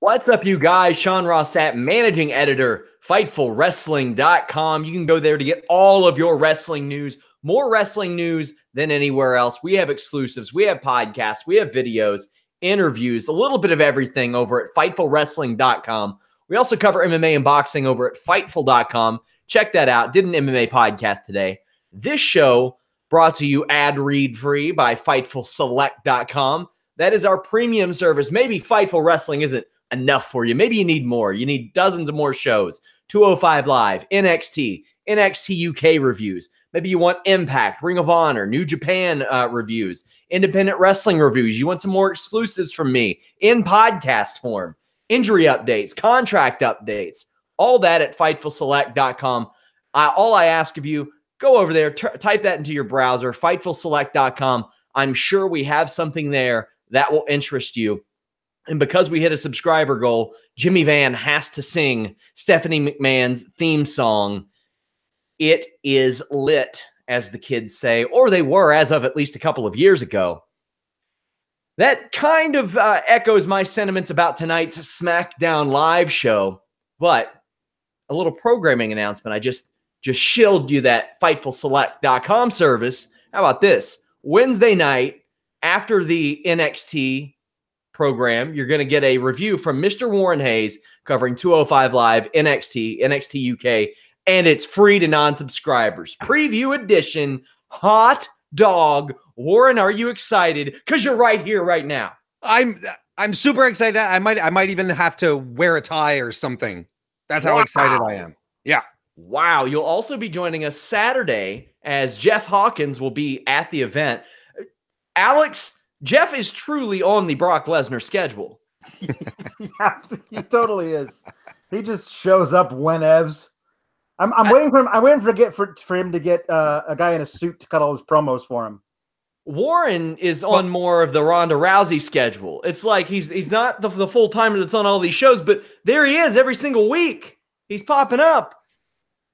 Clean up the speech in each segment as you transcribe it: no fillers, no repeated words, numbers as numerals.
What's up, you guys? Sean Ross Sapp, managing editor, FightfulWrestling.com. You can go there to get all of your wrestling news, more wrestling news than anywhere else. We have exclusives, we have podcasts, we have videos, interviews, a little bit of everything over at FightfulWrestling.com. We also cover MMA and boxing over at Fightful.com. Check that out. Did an MMA podcast today. This show brought to you ad-read free by FightfulSelect.com. That is our premium service. Maybe Fightful Wrestling isn't enough for you. Maybe you need more. You need dozens of more shows. 205 Live, NXT, NXT UK reviews. Maybe you want Impact, Ring of Honor, New Japan reviews, independent wrestling reviews. You want some more exclusives from me in podcast form, injury updates, contract updates, all that at FightfulSelect.com. All I ask of you, go over there, type that into your browser, FightfulSelect.com. I'm sure we have something there that will interest you. And because we hit a subscriber goal, Jimmy Van has to sing Stephanie McMahon's theme song. It is lit, as the kids say, or they were as of at least a couple of years ago. That kind of echoes my sentiments about tonight's SmackDown live show. But a little programming announcement. I just shilled you that FightfulSelect.com service. How about this? Wednesday night, after the NXT program, you're going to get a review from Mr. Warren Hayes covering 205 Live, NXT, NXT UK, and it's free to non-subscribers. Preview edition, hot dog. Warren, are you excited? Because you're right here, right now. I'm super excited. I might even have to wear a tie or something. That's how excited I am. Yeah. Wow. You'll also be joining us Saturday as Jeff Hawkins will be at the event. Alex, Jeff is truly on the Brock Lesnar schedule. Yeah, he totally is. He just shows up whenevs. I'm waiting for him. I'm waiting for him to get a guy in a suit to cut all his promos for him. Warren is on more of the Ronda Rousey schedule. It's like he's not the full timer that's on all these shows, but there he is every single week. He's popping up.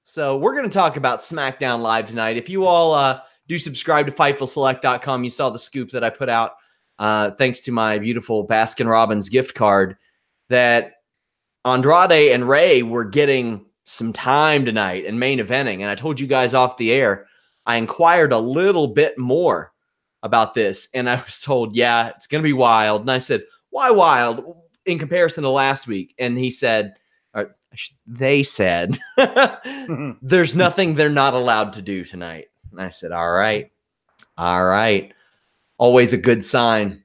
So we're going to talk about SmackDown Live tonight. If you all do subscribe to FightfulSelect.com, you saw the scoop that I put out thanks to my beautiful Baskin-Robbins gift card that Andrade and Ray were getting some time tonight and main eventing. And I told you guys off the air, I inquired a little bit more about this. And I was told, yeah, it's going to be wild. And I said, why wild in comparison to last week? And he said, or they said, there's nothing they're not allowed to do tonight. And I said, all right. Always a good sign.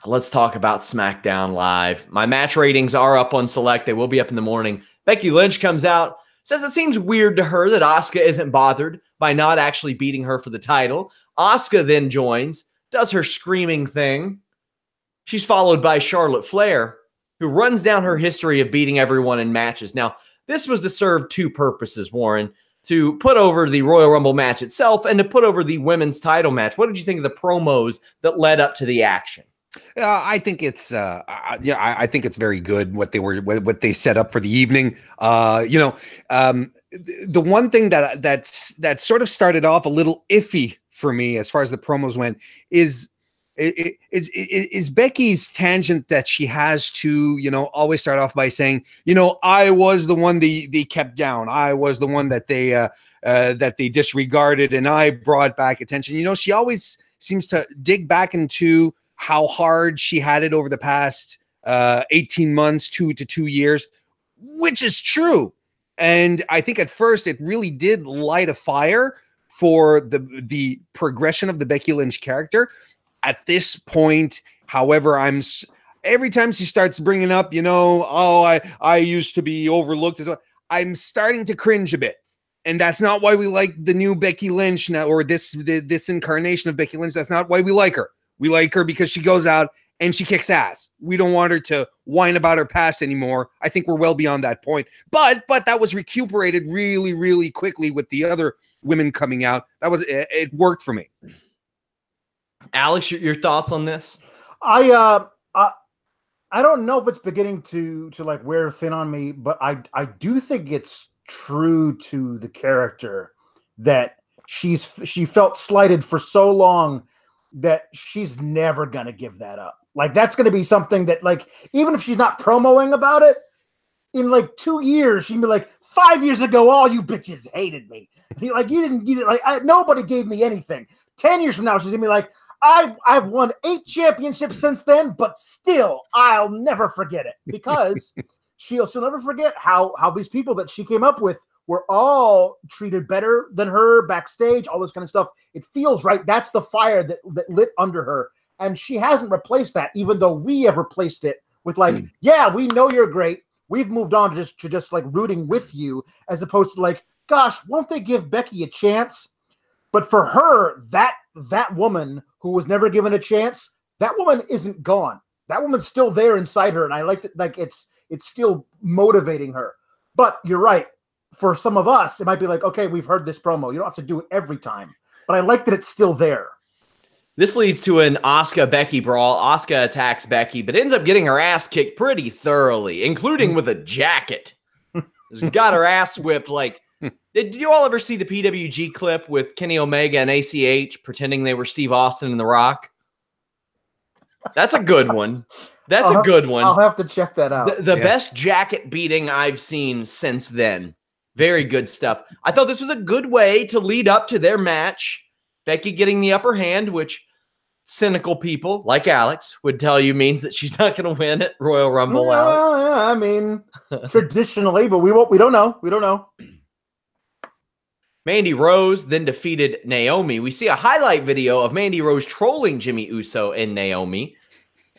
Let's talk about SmackDown Live. My match ratings are up on Select. They will be up in the morning. Becky Lynch comes out, says it seems weird to her that Asuka isn't bothered by not actually beating her for the title. Asuka then joins, does her screaming thing. She's followed by Charlotte Flair, who runs down her history of beating everyone in matches. Now, this was to serve two purposes, Warren, to put over the Royal Rumble match itself and to put over the women's title match. What did you think of the promos that led up to the action? I think it's I think it's very good what they set up for the evening. The one thing that sort of started off a little iffy for me as far as the promos went is Becky's tangent that she has to, always start off by saying, I was the one they kept down. I was the one that they disregarded and I brought back attention. She always seems to dig back into how hard she had it over the past 18 months, 2 to 2 years, which is true. And I think at first it really did light a fire for the progression of the Becky Lynch character. At this point, however, every time she starts bringing up, I used to be overlooked as well, I'm starting to cringe a bit. And that's not why we like the new Becky Lynch now, or this incarnation of Becky Lynch. That's not why we like her. We like her because she goes out and she kicks ass. We don't want her to whine about her past anymore. I think we're well beyond that point. But that was recuperated really, really quickly with the other women coming out. It worked for me. Alex, your thoughts on this? I don't know if it's beginning to like wear thin on me, but I do think it's true to the character that she felt slighted for so long that she's never gonna give that up. Like, that's going to be something that, like, even if she's not promoing about it, in like 2 years, she'd be like, 5 years ago, all you bitches hated me. Like, you didn't like, nobody gave me anything. 10 years from now, she's going to be like, I've won 8 championships since then, but still, I'll never forget it. Because she'll never forget how these people that she came up with were all treated better than her backstage, all this kind of stuff. It feels right. That's the fire that lit under her. And she hasn't replaced that, even though we have replaced it with like, yeah, we know you're great. We've moved on to just like rooting with you, as opposed to like, gosh, won't they give Becky a chance? But for her, that woman who was never given a chance, that woman isn't gone. That woman's still there inside her. And I like that, like it's still motivating her. But you're right. For some of us, it might be like, okay, we've heard this promo. You don't have to do it every time. But I like that it's still there. This leads to an Asuka-Becky brawl. Asuka attacks Becky, but ends up getting her ass kicked pretty thoroughly, including with a jacket. She's got her ass whipped. Like, did you all ever see the PWG clip with Kenny Omega and ACH pretending they were Steve Austin and The Rock? That's a good one. That's a good one. I'll have to check that out. The best jacket beating I've seen since then. Very good stuff. I thought this was a good way to lead up to their match. Becky getting the upper hand, which cynical people like Alex would tell you means that she's not going to win at Royal Rumble. Yeah, I mean, traditionally, but we don't know. We don't know. Mandy Rose then defeated Naomi. We see a highlight video of Mandy Rose trolling Jimmy Uso and Naomi.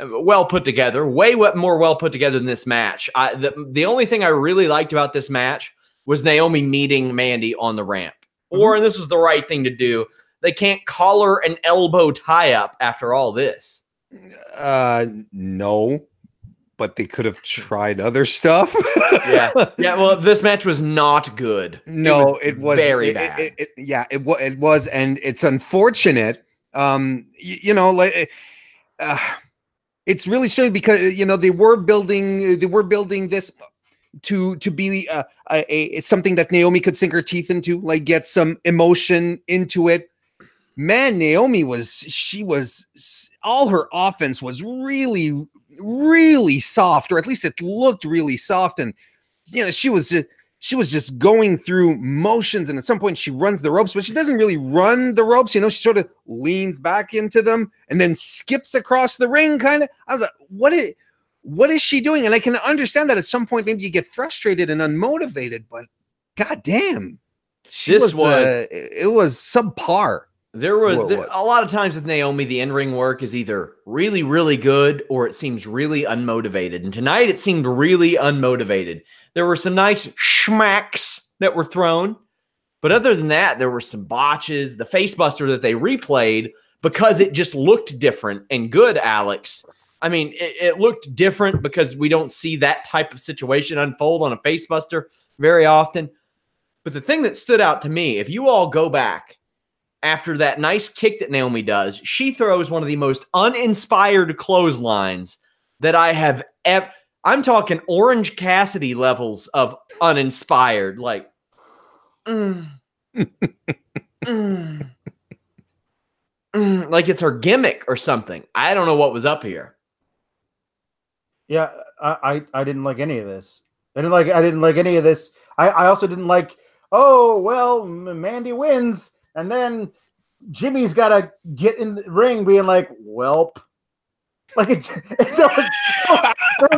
Well put together. Way more well put together than this match. The only thing I really liked about this match was Naomi meeting Mandy on the ramp. And this was the right thing to do. They can't collar an elbow tie-up after all this. No, but they could have tried other stuff. Yeah. Well, this match was not good. No, it was very bad. It was, and it's unfortunate. It's really strange because they were building this to be something that Naomi could sink her teeth into, like get some emotion into it. Man, Naomi all her offense was really, really soft, or at least it looked really soft. And, she was just going through motions. And at some point she runs the ropes, but she doesn't really run the ropes. She sort of leans back into them and then skips across the ring. Kind of, I was like, what is she doing? And I can understand that at some point, maybe you get frustrated and unmotivated, but goddamn, it was subpar. There was a lot of times with Naomi, the in-ring work is either really, really good or it seems really unmotivated. And tonight it seemed really unmotivated. There were some nice schmacks that were thrown. But other than that, there were some botches. The facebuster that they replayed, because it just looked different and good, Alex. I mean, it looked different because we don't see that type of situation unfold on a facebuster very often. But the thing that stood out to me, if you all go back, after that nice kick that Naomi does, she throws one of the most uninspired clotheslines that I have ever. I'm talking Orange Cassidy levels of uninspired. Like, like it's her gimmick or something. I don't know what was up here. Yeah, I didn't like any of this. I didn't like any of this. I also didn't like, oh, well, Mandy wins. And then Jimmy's got to get in the ring being like, welp. Like there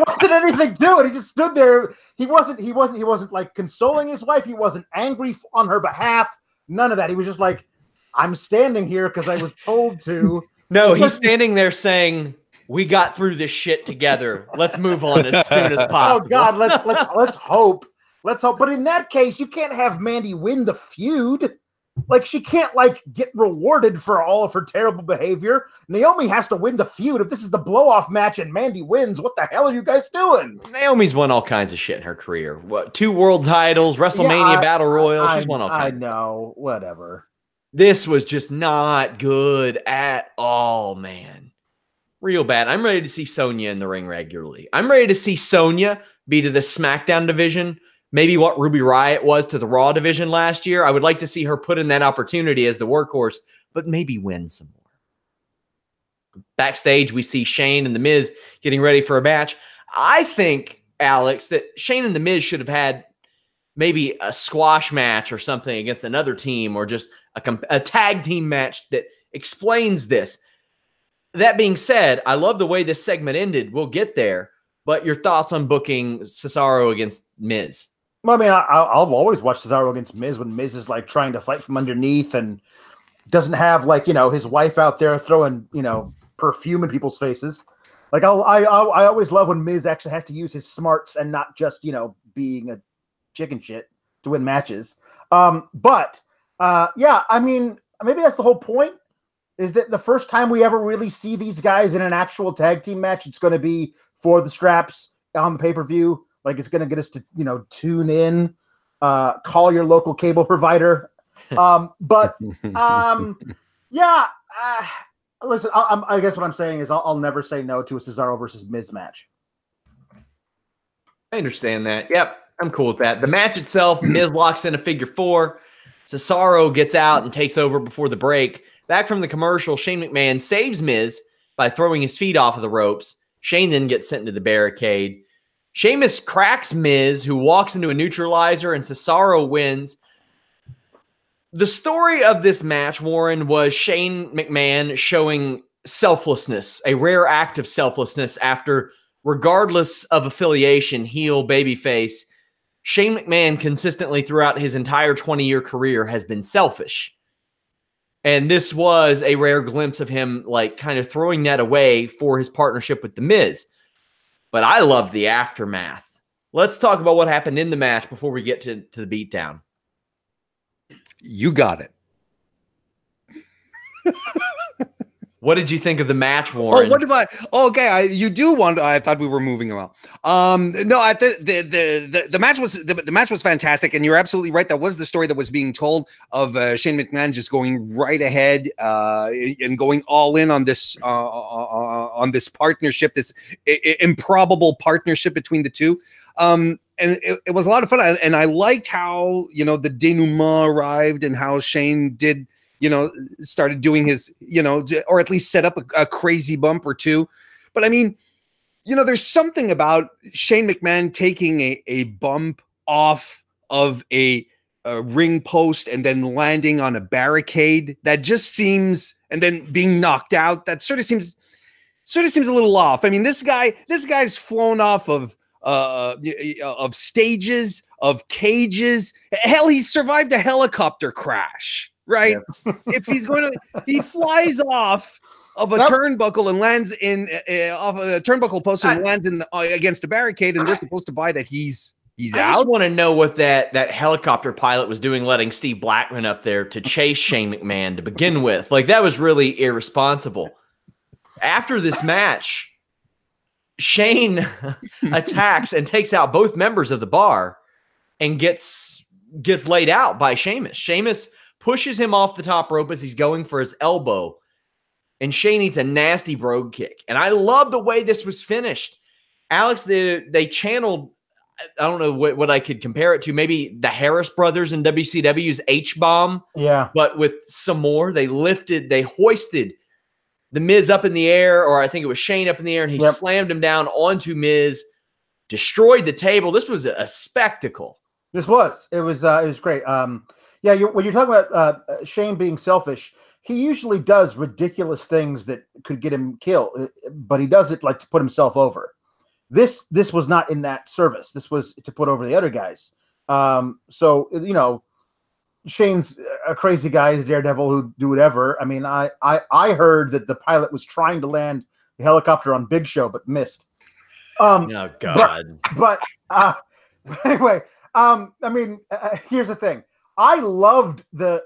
wasn't anything to it. He just stood there. He wasn't like consoling his wife. He wasn't angry on her behalf. None of that. He was just like, I'm standing here because I was told to. No, he's standing there saying, we got through this shit together. Let's move on as soon as possible. Oh God, let's hope. Let's hope. But in that case, you can't have Mandy win the feud. Like, she can't, like, get rewarded for all of her terrible behavior. Naomi has to win the feud. If this is the blow-off match and Mandy wins, what the hell are you guys doing? Naomi's won all kinds of shit in her career. 2 world titles, WrestleMania Battle Royal. She's won all kinds of stuff. I know, whatever. This was just not good at all, man. Real bad. I'm ready to see Sonya in the ring regularly. I'm ready to see Sonya be to the SmackDown division. Maybe what Ruby Riott was to the Raw division last year. I would like to see her put in that opportunity as the workhorse, but maybe win some more. Backstage, we see Shane and The Miz getting ready for a match. I think, Alex, that Shane and The Miz should have had maybe a squash match or something against another team, or just a tag team match that explains this. That being said, I love the way this segment ended. We'll get there. But your thoughts on booking Cesaro against Miz? Well, I mean, I'll always watch Cesaro against Miz when Miz is like trying to fight from underneath and doesn't have like, his wife out there throwing, perfume in people's faces. Like I always love when Miz actually has to use his smarts and not just, being a chicken shit to win matches. Yeah, I mean, maybe that's the whole point, is that the first time we ever really see these guys in an actual tag team match, it's going to be for the straps on the pay-per-view. Like, it's going to get us to, tune in, call your local cable provider. Yeah, listen, I guess what I'm saying is I'll never say no to a Cesaro versus Miz match. I understand that. Yep, I'm cool with that. The match itself, Miz locks in a figure 4. Cesaro gets out and takes over before the break. Back from the commercial, Shane McMahon saves Miz by throwing his feet off of the ropes. Shane then gets sent into the barricade. Sheamus cracks Miz, who walks into a neutralizer, and Cesaro wins. The story of this match, Warren, was Shane McMahon showing selflessness, a rare act of selflessness after, regardless of affiliation, heel, babyface, Shane McMahon consistently throughout his entire 20-year career has been selfish. And this was a rare glimpse of him, like, kind of throwing that away for his partnership with The Miz. But I love the aftermath. Let's talk about what happened in the match before we get to the beatdown. You got it. What did you think of the match, Warren? Oh, what about? Okay, you do want. I thought we were moving around. No, the match was fantastic, and you're absolutely right. That was the story that was being told of Shane McMahon just going right ahead and going all in on this partnership, this improbable partnership between the two. And it was a lot of fun, and I liked how the denouement arrived and how Shane did. Started doing his, or at least set up a crazy bump or two. But I mean, there's something about Shane McMahon taking a bump off of a ring post and then landing on a barricade that just seems, and then being knocked out. That sort of seems a little off. I mean, this guy's flown off of stages, of cages. Hell, he survived a helicopter crash. Right? Yep. If he's going to, he flies off of a turnbuckle and lands in off a turnbuckle post and lands in against a barricade, and they're supposed to buy that he's out. I just want to know what that helicopter pilot was doing, letting Steve Blackman up there to chase Shane McMahon to begin with. Like, that was really irresponsible. After this match, Shane attacks and takes out both members of the bar and gets laid out by Sheamus. Sheamus pushes him off the top rope as he's going for his elbow, and Shane eats a nasty brogue kick. And I love the way this was finished. Alex, they channeled, I don't know what I could compare it to, maybe the Harris brothers in WCW's H-Bomb. Yeah. But with some more, they hoisted the Miz up in the air, or I think it was Shane up in the air, and he slammed him down onto Miz, destroyed the table. This was a spectacle. It was great. Yeah, when you're talking about Shane being selfish, he usually does ridiculous things that could get him killed, but he does it like to put himself over. This was not in that service. This was to put over the other guys. So Shane's a crazy guy. He's a daredevil who do whatever. I mean, I heard that the pilot was trying to land the helicopter on Big Show but missed. Oh God! But anyway, I mean, here's the thing. I loved the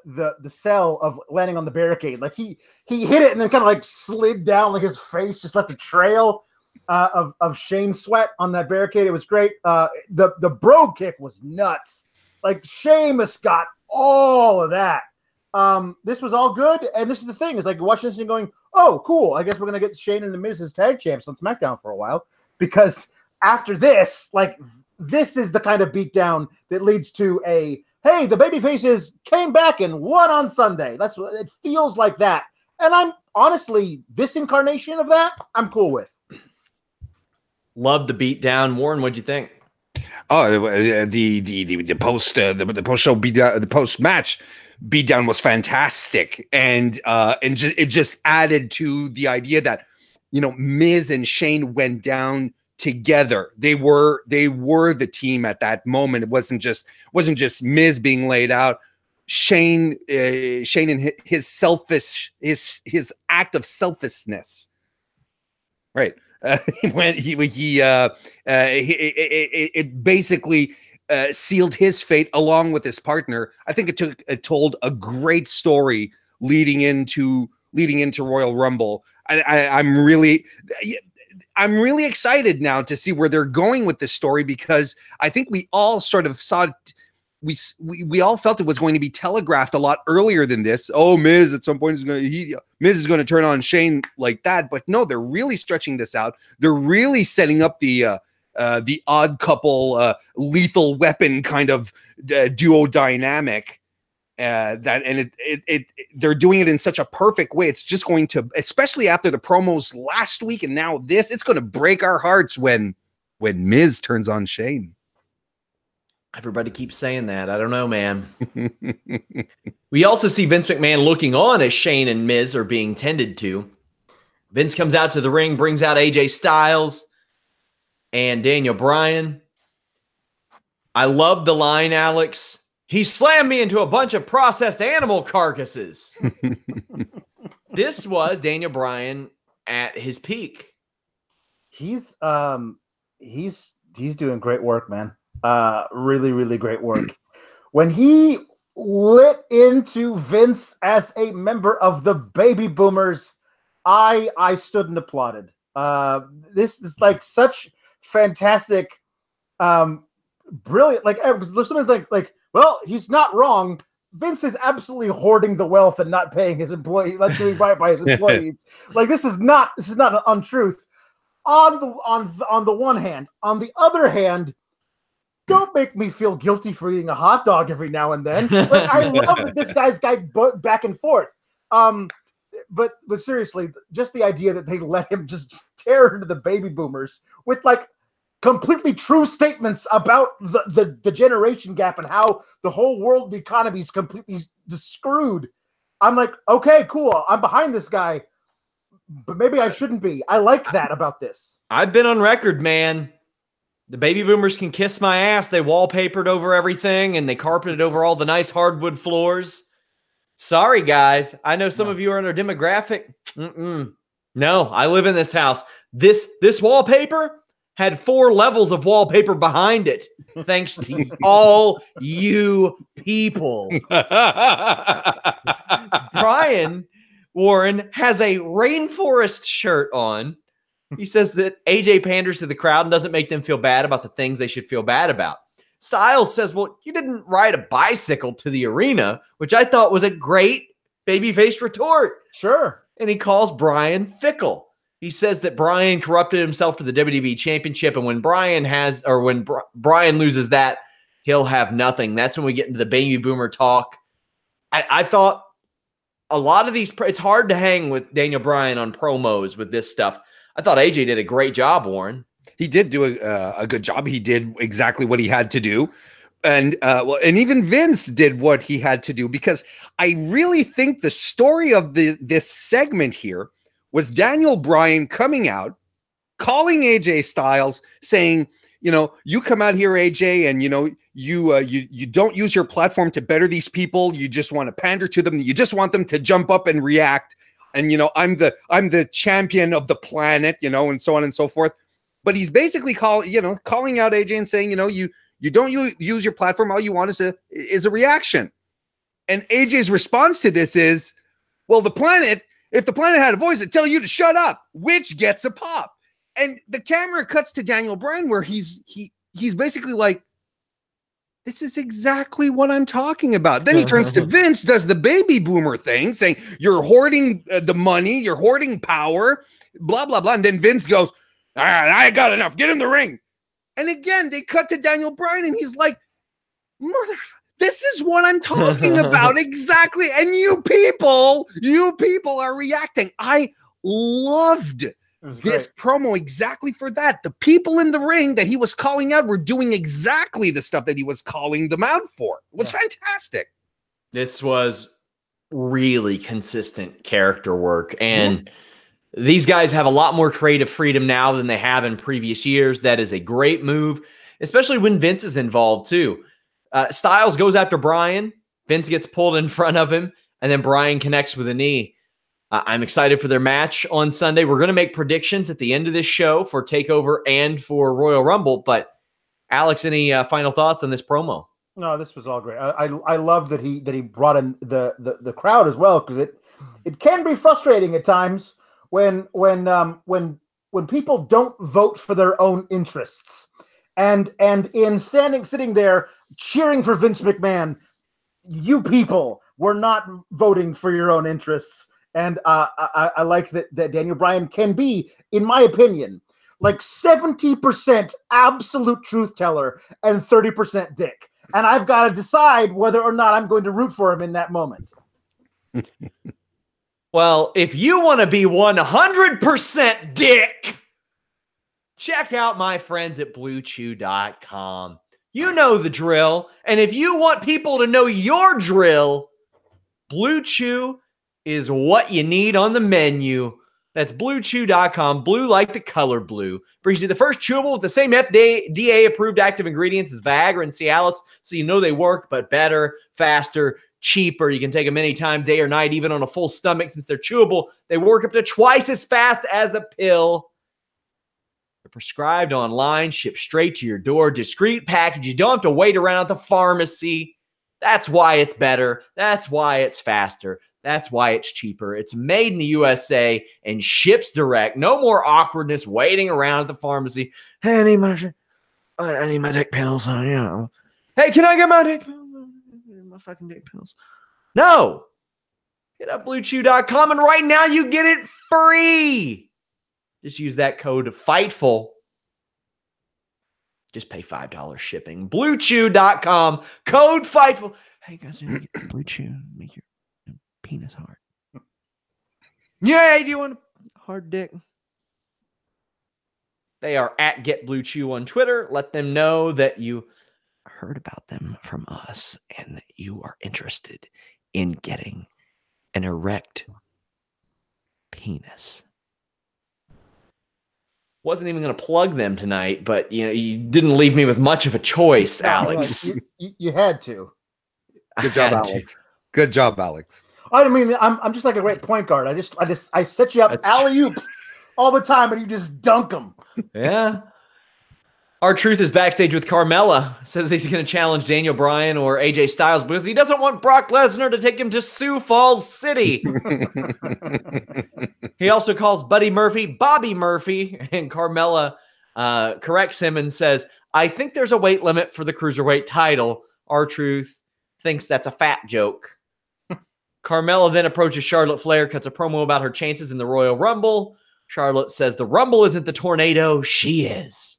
sell of landing on the barricade. Like he hit it and then kind of like slid down, like his face just left a trail of Shane sweat on that barricade. It was great. The brogue kick was nuts. Like Sheamus got all of that. This was all good, and this is the thing: is like watching this and going, "Oh, cool! I guess we're gonna get Shane and the Miz as tag champs on SmackDown for a while." Because after this, like this is the kind of beatdown that leads to a hey, the babyfaces came back and won on Sunday. That's what it feels like that. And honestly, this incarnation of that, I'm cool with. Love the beat down. Warren, what'd you think? Oh, the post show beatdown, the post match beatdown was fantastic, and it just added to the idea that, you know, Miz and Shane went down together. They were the team at that moment. It wasn't just Miz being laid out. Shane and his act of selfishness, right? It basically sealed his fate along with his partner. I think it told a great story leading into Royal Rumble. I'm really excited now to see where they're going with this story, because I think we all sort of saw it. We all felt it was going to be telegraphed a lot earlier than this. Oh, Miz at some point Miz is going to turn on Shane like that. But no, they're really stretching this out. They're really setting up the odd couple, lethal weapon kind of duo dynamic. They're doing it in such a perfect way. It's just going to, especially after the promos last week and now this, it's going to break our hearts when Miz turns on Shane. Everybody keeps saying that. I don't know, man. We also see Vince McMahon looking on as Shane and Miz are being tended to. Vince comes out to the ring, brings out AJ Styles and Daniel Bryan. I love the line, Alex. He slammed me into a bunch of processed animal carcasses. This was Daniel Bryan at his peak. He's doing great work, man. Really, really great work. When he lit into Vince as a member of the Baby Boomers, I stood and applauded. This is like such fantastic, brilliant. Like, there's something like, well, he's not wrong. Vince is absolutely hoarding the wealth and not paying his employees, not doing right by his employees. Like, this is not an untruth. On the one hand, on the other hand, don't make me feel guilty for eating a hot dog every now and then. Like, I love that this guy's back and forth. But seriously, just the idea that they let him just tear into the Baby Boomers with like completely true statements about the generation gap and how the whole world economy is completely screwed. I'm like, okay, cool. I'm behind this guy, but maybe I shouldn't be. I like that about this. I've been on record, man. The Baby Boomers can kiss my ass. They wallpapered over everything and they carpeted over all the nice hardwood floors. Sorry, guys. I know some of you are in our demographic. No, I live in this house. This wallpaper had 4 levels of wallpaper behind it, thanks to all you people. Bryan Warren has a rainforest shirt on. He says that AJ panders to the crowd and doesn't make them feel bad about the things they should feel bad about. Styles says, well, you didn't ride a bicycle to the arena, which I thought was a great babyface retort. Sure. And he calls Bryan fickle. He says that Bryan corrupted himself for the WWE Championship, and when Bryan loses that, he'll have nothing. That's when we get into the Baby Boomer talk. I thought a lot of these, it's hard to hang with Daniel Bryan on promos with this stuff. I thought AJ did a great job, Warren. He did do a good job. He did exactly what he had to do. And and even Vince did what he had to do, because I really think the story of this segment here was Daniel Bryan coming out, calling AJ Styles, saying, you know, you come out here, AJ, and, you know, you don't use your platform to better these people. You just want to pander to them. You just want them to jump up and react. And, you know, I'm the champion of the planet, you know, and so on and so forth. But he's basically calling out AJ and saying, you know, you don't use your platform. All you want is a reaction. And AJ's response to this is, well, if the planet had a voice, it'd tell you to shut up, which gets a pop. And the camera cuts to Daniel Bryan where he's basically like, this is exactly what I'm talking about. Then he turns to Vince, does the Baby Boomer thing, saying, you're hoarding the money, you're hoarding power, blah, blah, blah. And then Vince goes, all right, I got enough. Get in the ring. And again, they cut to Daniel Bryan, and he's like, This is what I'm talking about exactly. And you people are reacting. I loved this promo exactly for that. The people in the ring that he was calling out were doing exactly the stuff that he was calling them out for. It was fantastic. This was really consistent character work. And these guys have a lot more creative freedom now than they have in previous years. That is a great move, especially when Vince is involved too. Styles goes after Bryan. Vince gets pulled in front of him, and then Bryan connects with a knee. I'm excited for their match on Sunday. We're going to make predictions at the end of this show for TakeOver and for Royal Rumble. But Alex, any final thoughts on this promo? No, this was all great. I love that he brought in the crowd as well, because it can be frustrating at times when people don't vote for their own interests, and in sitting there cheering for Vince McMahon, you people were not voting for your own interests. And I like that Daniel Bryan can be, in my opinion, like 70% absolute truth teller and 30% dick. And I've got to decide whether or not I'm going to root for him in that moment. Well, if you want to be 100% dick, check out my friends at BlueChew.com. You know the drill. And if you want people to know your drill, Blue Chew is what you need on the menu. That's BlueChew.com. Blue like the color blue. Brings you the first chewable with the same FDA-approved active ingredients as Viagra and Cialis, so you know they work, but better, faster, cheaper. You can take them anytime, day or night, even on a full stomach. Since they're chewable, they work up to twice as fast as a pill. They're prescribed online, shipped straight to your door, discreet package. You don't have to wait around at the pharmacy. That's why it's better. That's why it's faster. That's why it's cheaper. It's made in the USA and ships direct. No more awkwardness waiting around at the pharmacy. Hey, I need my dick pills. Hey, can I get my dick pills? My fucking dick pills. No. Hit up BlueChew.com, and right now you get it free. Just use that code Fightful. Just pay $5 shipping. BlueChew.com, code Fightful. Hey, guys, you get Blue Chew. Make your penis hard. Yeah, do you want a hard dick? They are at Get Blue Chew on Twitter. Let them know that you heard about them from us and that you are interested in getting an erect penis. Wasn't even going to plug them tonight, but you didn't leave me with much of a choice, Alex. You had to. Good job, Alex. Good job, Alex. I mean, I'm just like a great point guard. I set you up alley-oops all the time, and you just dunk them. Yeah. R-Truth is backstage with Carmella. Says he's going to challenge Daniel Bryan or AJ Styles because he doesn't want Brock Lesnar to take him to Sioux Falls City. He also calls Buddy Murphy Bobby Murphy, and Carmella corrects him and says, I think there's a weight limit for the Cruiserweight title. R-Truth thinks that's a fat joke. Carmella then approaches Charlotte Flair, cuts a promo about her chances in the Royal Rumble. Charlotte says the Rumble isn't the tornado, she is.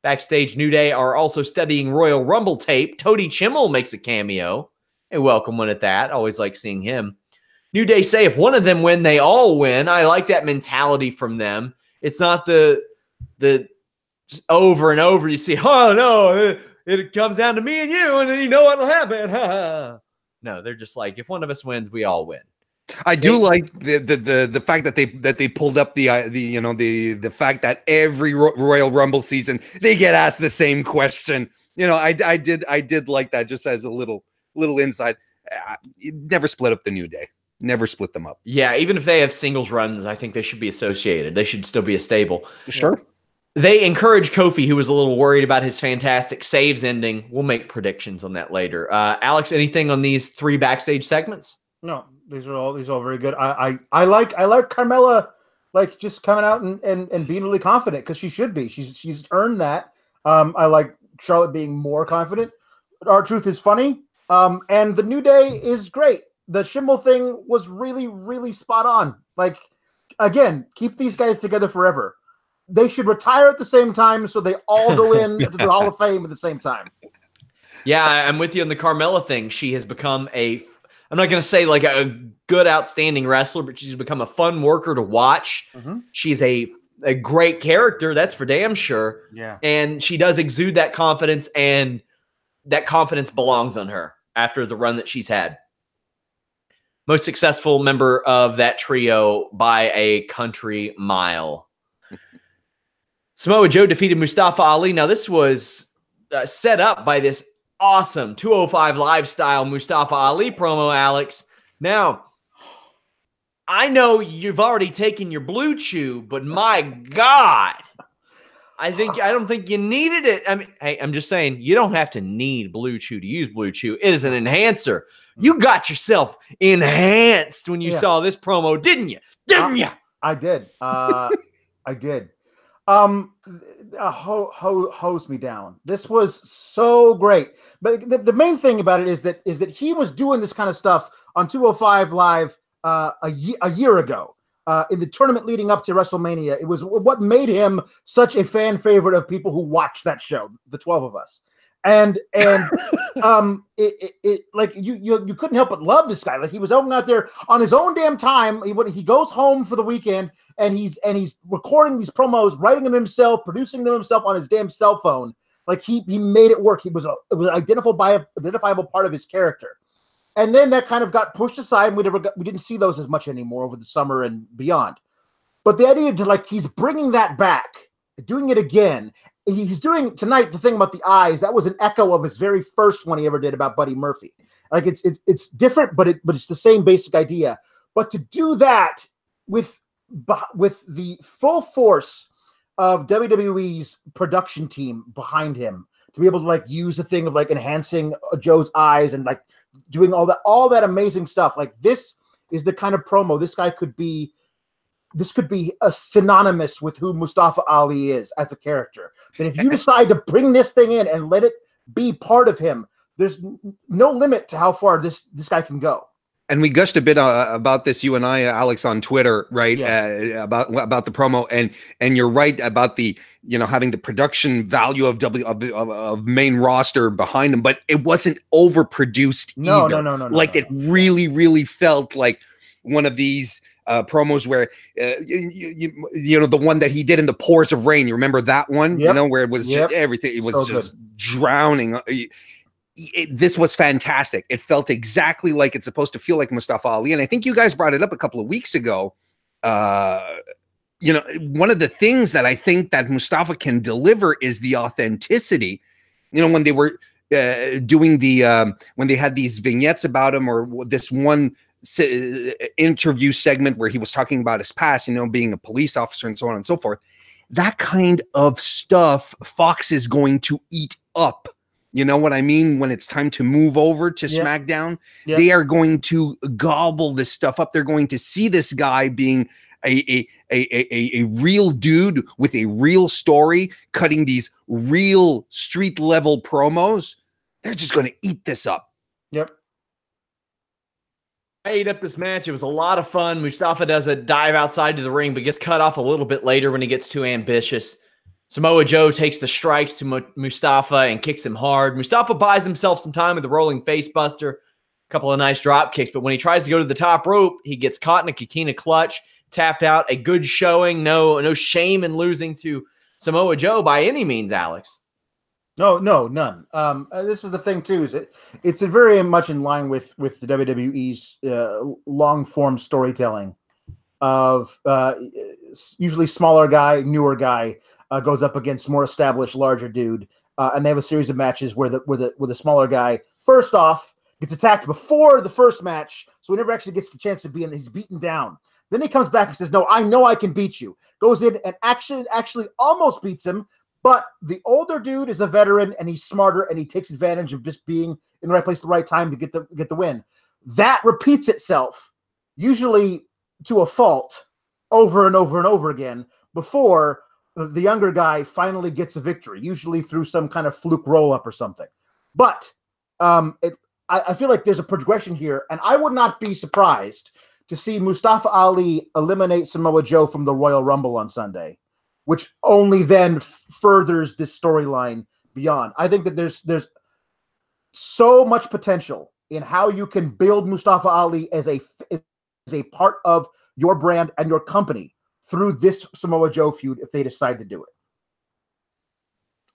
Backstage, New Day are also studying Royal Rumble tape. Tony Chimmel makes a cameo. A welcome one at that. Always like seeing him. New Day say if one of them win, they all win. I like that mentality from them. It's not the over and over you see, oh, no, it comes down to me and you, and then you know what'll happen. No, they're just like, if one of us wins, we all win. I do like the fact that they pulled up the fact that every Royal Rumble season they get asked the same question. I did like that, just as a little insight. Never split up the New Day. Never split them up. Yeah, even if they have singles runs, I think they should be associated. They should still be a stable. Sure. They encourage Kofi, who was a little worried about his fantastic saves ending. We'll make predictions on that later. Alex, anything on these 3 backstage segments? No, these are all very good. I like Carmella, like, just coming out and being really confident, because she should be. She's earned that. I like Charlotte being more confident. R-Truth is funny. And the New Day is great. The Schimmel thing was really, really spot on. Like, again, keep these guys together forever. They should retire at the same time so they all go in to the Hall of Fame at the same time. Yeah, I'm with you on the Carmella thing. She has become I'm not going to say like a good, outstanding wrestler, but she's become a fun worker to watch. She's a great character, that's for damn sure. Yeah. And she does exude that confidence, and that confidence belongs on her after the run that she's had. Most successful member of that trio by a country mile. Samoa Joe defeated Mustafa Ali. Now, this was set up by this awesome 205 Live style Mustafa Ali promo, Alex. Now, I know you've already taken your Blue Chew, but my God, I don't think you needed it. I mean, hey, I'm just saying, you don't have to need Blue Chew to use Blue Chew. It is an enhancer. You got yourself enhanced when you saw this promo, didn't you? Didn't you? I did. I did. Hose me down. This was so great. But the main thing about it is that he was doing this kind of stuff on 205 Live a year ago. In the tournament leading up to WrestleMania. It was what made him such a fan favorite of people who watched that show, the 12 of us. And like you couldn't help but love this guy. Like, he was out there on his own damn time. He goes home for the weekend and he's recording these promos, writing them himself, producing them himself on his damn cell phone. Like, he made it work. It was an identifiable part of his character. And then that kind of got pushed aside, and we didn't see those as much anymore over the summer and beyond. But the idea to, like, he's bringing that back, doing it again. He's doing tonight the thing about the eyes. That was an echo of his very first one he ever did about Buddy Murphy. Like, it's different, but it's the same basic idea. But to do that with the full force of WWE's production team behind him, to be able to, like, use the thing of, like, enhancing Joe's eyes and, like, doing all that amazing stuff. Like, this is the kind of promo this could be a synonymous with who Mustafa Ali is as a character. And if you decide to bring this thing in and let it be part of him, there's no limit to how far this guy can go. And we gushed a bit about this, you and I, Alex, on Twitter, right? Yeah. About the promo, and you're right about the, having the production value of main roster behind him, but it wasn't overproduced either. No. Like, it really, really felt like one of these promos where the one that he did in the Pours of Rain. You remember that one? Yep. Where it was just everything. It was so just drowning. This was fantastic. It felt exactly like it's supposed to feel like Mustafa Ali. And I think you guys brought it up a couple of weeks ago. One of the things that I think that Mustafa can deliver is the authenticity. When they were doing when they had these vignettes about him, or this one interview segment where he was talking about his past, being a police officer and so on and so forth, that kind of stuff Fox is going to eat up. You know what I mean? When it's time to move over to SmackDown, they are going to gobble this stuff up. They're going to see this guy being a real dude with a real story, cutting these real street level promos. They're just going to eat this up. Yep. I ate up this match. It was a lot of fun. Mustafa does a dive outside to the ring, but gets cut off a little bit later when he gets too ambitious. Samoa Joe takes the strikes to Mustafa and kicks him hard. Mustafa buys himself some time with the rolling face buster, a couple of nice drop kicks, but when he tries to go to the top rope, he gets caught in a Kikina clutch, tapped out. A good showing. No shame in losing to Samoa Joe by any means, Alex. No, none. This is the thing too, is it's very much in line with the WWE's long form storytelling of usually smaller guy, newer guy goes up against more established, larger dude, and they have a series of matches where the smaller guy first off gets attacked before the first match, so he never actually gets the chance to be in. He's beaten down. Then he comes back and says, "No, I know I can beat you." Goes in and actually almost beats him. But the older dude is a veteran and he's smarter and he takes advantage of just being in the right place at the right time to get the win. That repeats itself, usually to a fault, over and over and over again before the younger guy finally gets a victory, usually through some kind of fluke roll-up or something. But I feel like there's a progression here, and I would not be surprised to see Mustafa Ali eliminate Samoa Joe from the Royal Rumble on Sunday, which only then furthers this storyline beyond. I think that there's so much potential in how you can build Mustafa Ali as a part of your brand and your company through this Samoa Joe feud if they decide to do it.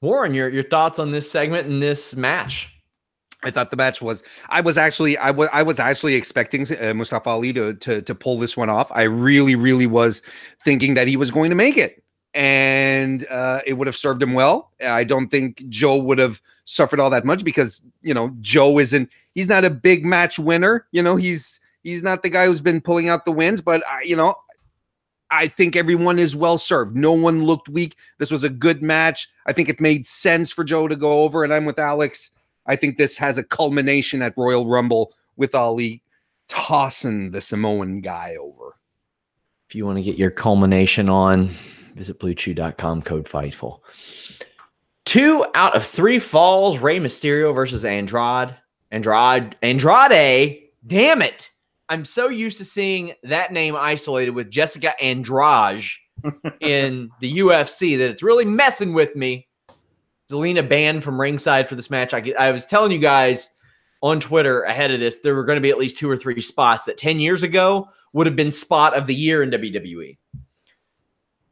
Warren, your thoughts on this segment and this match? I thought the match was. I was actually expecting Mustafa Ali to pull this one off. I really was thinking that he was going to make it, and it would have served him well. I don't think Joe would have suffered all that much because Joe isn't. He's not a big match winner. He's not the guy who's been pulling out the wins. But I think everyone is well served. No one looked weak. This was a good match. I think it made sense for Joe to go over, and I'm with Alex. I think this has a culmination at Royal Rumble with Ali tossing the Samoan guy over. If you want to get your culmination on, visit BlueChew.com, code Fightful. 2 out of 3 falls, Rey Mysterio versus Andrade. Damn it. I'm so used to seeing that name isolated with Jessica Andrade in the UFC that it's really messing with me. Zelina banned from ringside for this match. I was telling you guys on Twitter ahead of this, there were going to be at least 2 or 3 spots that 10 years ago would have been spot of the year in WWE.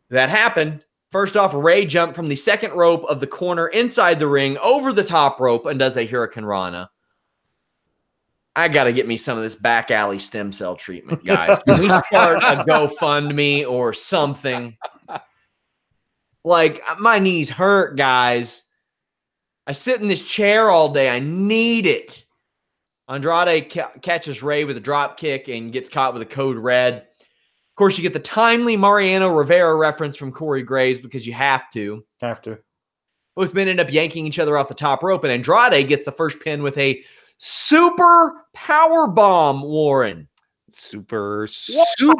That happened. First off, Ray jumped from the second rope of the corner inside the ring over the top rope and does a Hurricane Rana. I got to get me some of this back alley stem cell treatment, guys. Can we start a GoFundMe or something? Like, my knees hurt, guys. I sit in this chair all day. I need it. Andrade catches Ray with a drop kick and gets caught with a code red. Of course, you get the timely Mariano Rivera reference from Corey Graves because you have to. Both men end up yanking each other off the top rope, and Andrade gets the first pin with a super power bomb, Warren. Super.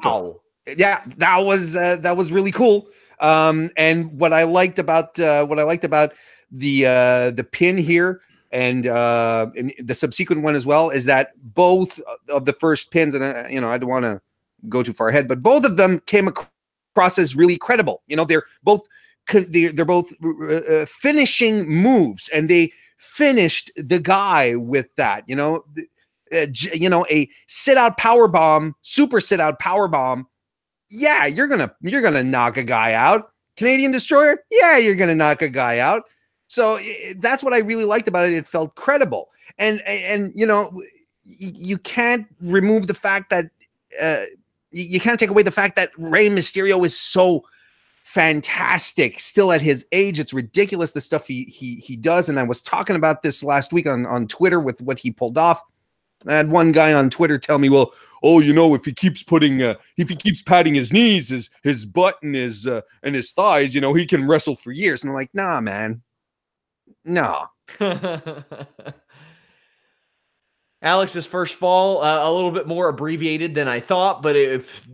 Wow. Yeah, that was really cool. And what I liked about the pin here and the subsequent one as well is that both of the first pins, and I don't want to go too far ahead, but both of them came across as really credible. They're both finishing moves, and they finished the guy with that. A sit out power bomb, super sit out power bomb. Yeah, you're gonna knock a guy out. Canadian Destroyer, yeah, you're gonna knock a guy out. So that's what I really liked about it. It felt credible, and you can't remove the fact that you can't take away the fact that Rey Mysterio is so fantastic still at his age. It's ridiculous the stuff he does, and I was talking about this last week on Twitter with what he pulled off. I had one guy on Twitter tell me, well, if he keeps patting his knees, his butt and his thighs, he can wrestle for years. And I'm like, nah, man. No. Alex's first fall, a little bit more abbreviated than I thought, but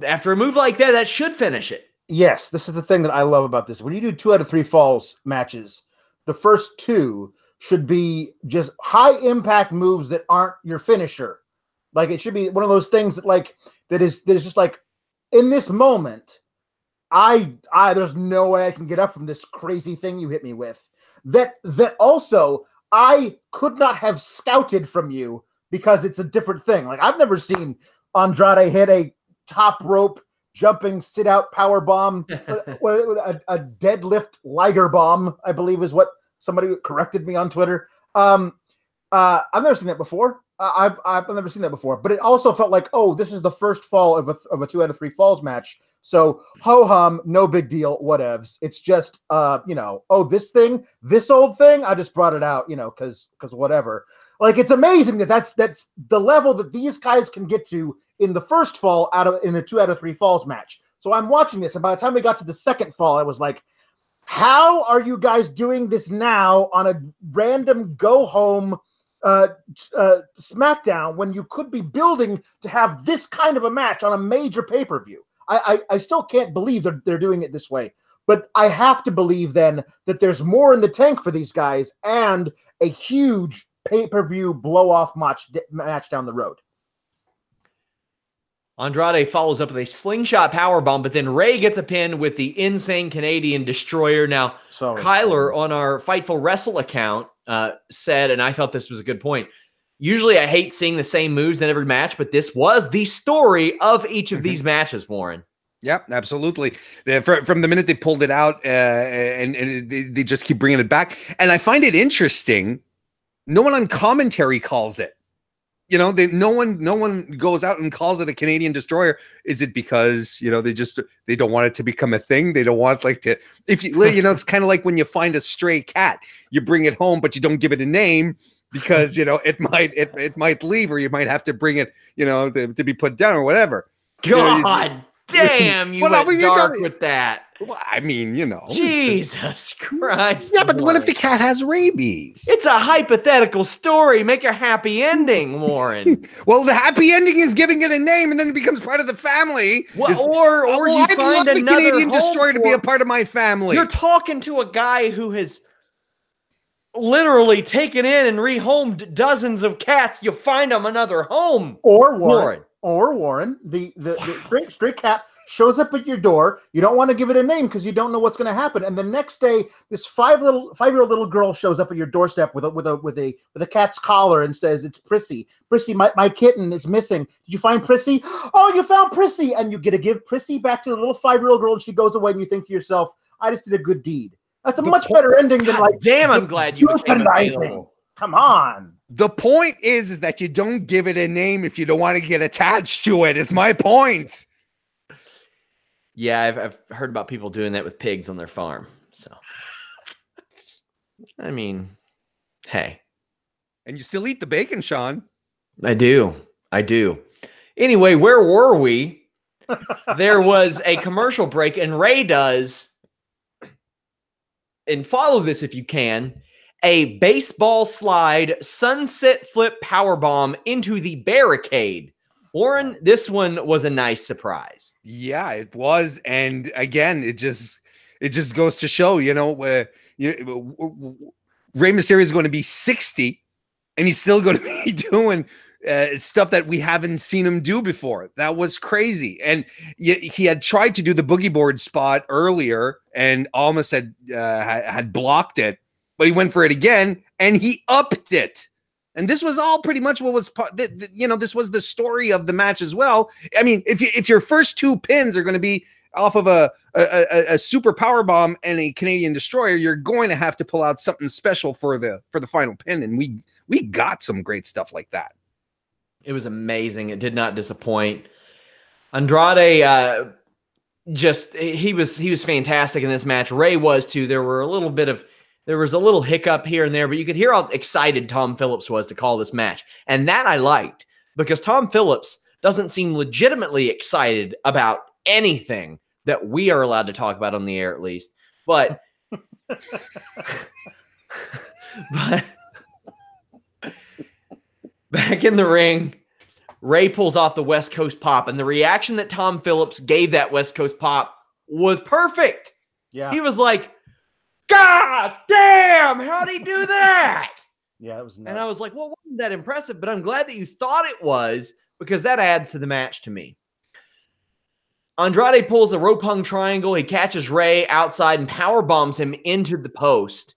after a move like that should finish it. Yes, this is the thing that I love about this. When you do 2 out of 3 falls matches, the first 2 should be just high impact moves that aren't your finisher. Like, it should be one of those things that is just like, in this moment, there's no way I can get up from this crazy thing you hit me with. That also I could not have scouted from you because it's a different thing. Like, I've never seen Andrade hit a top rope jumping sit out power bomb with a deadlift Liger bomb, I believe is what somebody corrected me on Twitter. I've never seen that before. I've never seen that before, but it also felt like, this is the first fall of a 2 out of 3 falls match. So ho hum, no big deal, whatevs. It's just, this old thing, I just brought it out, because whatever. Like, it's amazing that's the level that these guys can get to in the first fall in a 2 out of 3 falls match. So I'm watching this, and by the time we got to the second fall, I was like, how are you guys doing this now on a random go home SmackDown when you could be building to have this kind of a match on a major pay-per-view? I still can't believe they're doing it this way, but I have to believe then that there's more in the tank for these guys and a huge pay-per-view blow-off match down the road. Andrade follows up with a slingshot powerbomb, but then Ray gets a pin with the insane Canadian Destroyer. Now, Kyler on our Fightful Wrestle account said, and I thought this was a good point, usually I hate seeing the same moves in every match, but this was the story of each of these matches, Warren. Yep, absolutely. From the minute they pulled it out, and they just keep bringing it back. And I find it interesting. No one on commentary calls it. You know, no one goes out and calls it a Canadian Destroyer. Is it because, you know, they don't want it to become a thing? They don't want it's kind of like when you find a stray cat, you bring it home, but you don't give it a name because, you know, it might leave, or you might have to bring it, you know, to be put down or whatever. God damn, you went dark with that. Well, I mean, you know. Jesus Christ. Yeah, but Warren, what if the cat has rabies? It's a hypothetical story. Make a happy ending, Warren. Well, the happy ending is giving it a name, and then it becomes part of the family. Well, or you I'd find love the another Canadian Destroyer to be a part of my family. You're talking to a guy who has literally taken in and rehomed dozens of cats. You find them another home. Or Warren, the stray cat shows up at your door. You don't want to give it a name because you don't know what's going to happen. And the next day, this five-year-old little girl shows up at your doorstep with a cat's collar and says, "It's Prissy. Prissy, my kitten is missing. Did you find Prissy? Oh, you found Prissy!" And you get to give Prissy back to the little 5-year-old girl, and she goes away. And you think to yourself, "I just did a good deed." That's a much better ending than like. Damn, I'm glad you became available. Come on. The point is that you don't give it a name if you don't want to get attached to it. Is my point. Yeah, I've heard about people doing that with pigs on their farm. So, I mean, hey. And you still eat the bacon, Sean. I do. Anyway, where were we? There was a commercial break, and Ray does, and follow this if you can, a baseball slide sunset flip powerbomb into the barricade. Warren, this one was a nice surprise. Yeah, it was. And again, it just goes to show, you know, Rey Mysterio is going to be 60 and he's still going to be doing stuff that we haven't seen him do before. That was crazy. And he had tried to do the boogie board spot earlier and almost had blocked it, but he went for it again and he upped it. And this was all pretty much what was, you know, this was the story of the match as well. I mean, if your first two pins are going to be off of a super power bomb and a Canadian Destroyer, you're going to have to pull out something special for the final pin. And we got some great stuff like that. It was amazing. It did not disappoint. Andrade, he was fantastic in this match. Ray was too. There was a little hiccup here and there, but you could hear how excited Tom Phillips was to call this match. And that I liked, because Tom Phillips doesn't seem legitimately excited about anything that we are allowed to talk about on the air, at least. But, back in the ring, Ray pulls off the West Coast pop, and the reaction that Tom Phillips gave that West Coast pop was perfect. Yeah. He was like, "God damn, how'd he do that?" Yeah, it was nuts. And I was like, well, wasn't that impressive? But I'm glad that you thought it was, because that adds to the match to me. Andrade pulls a rope hung triangle. He catches Ray outside and power bombs him into the post.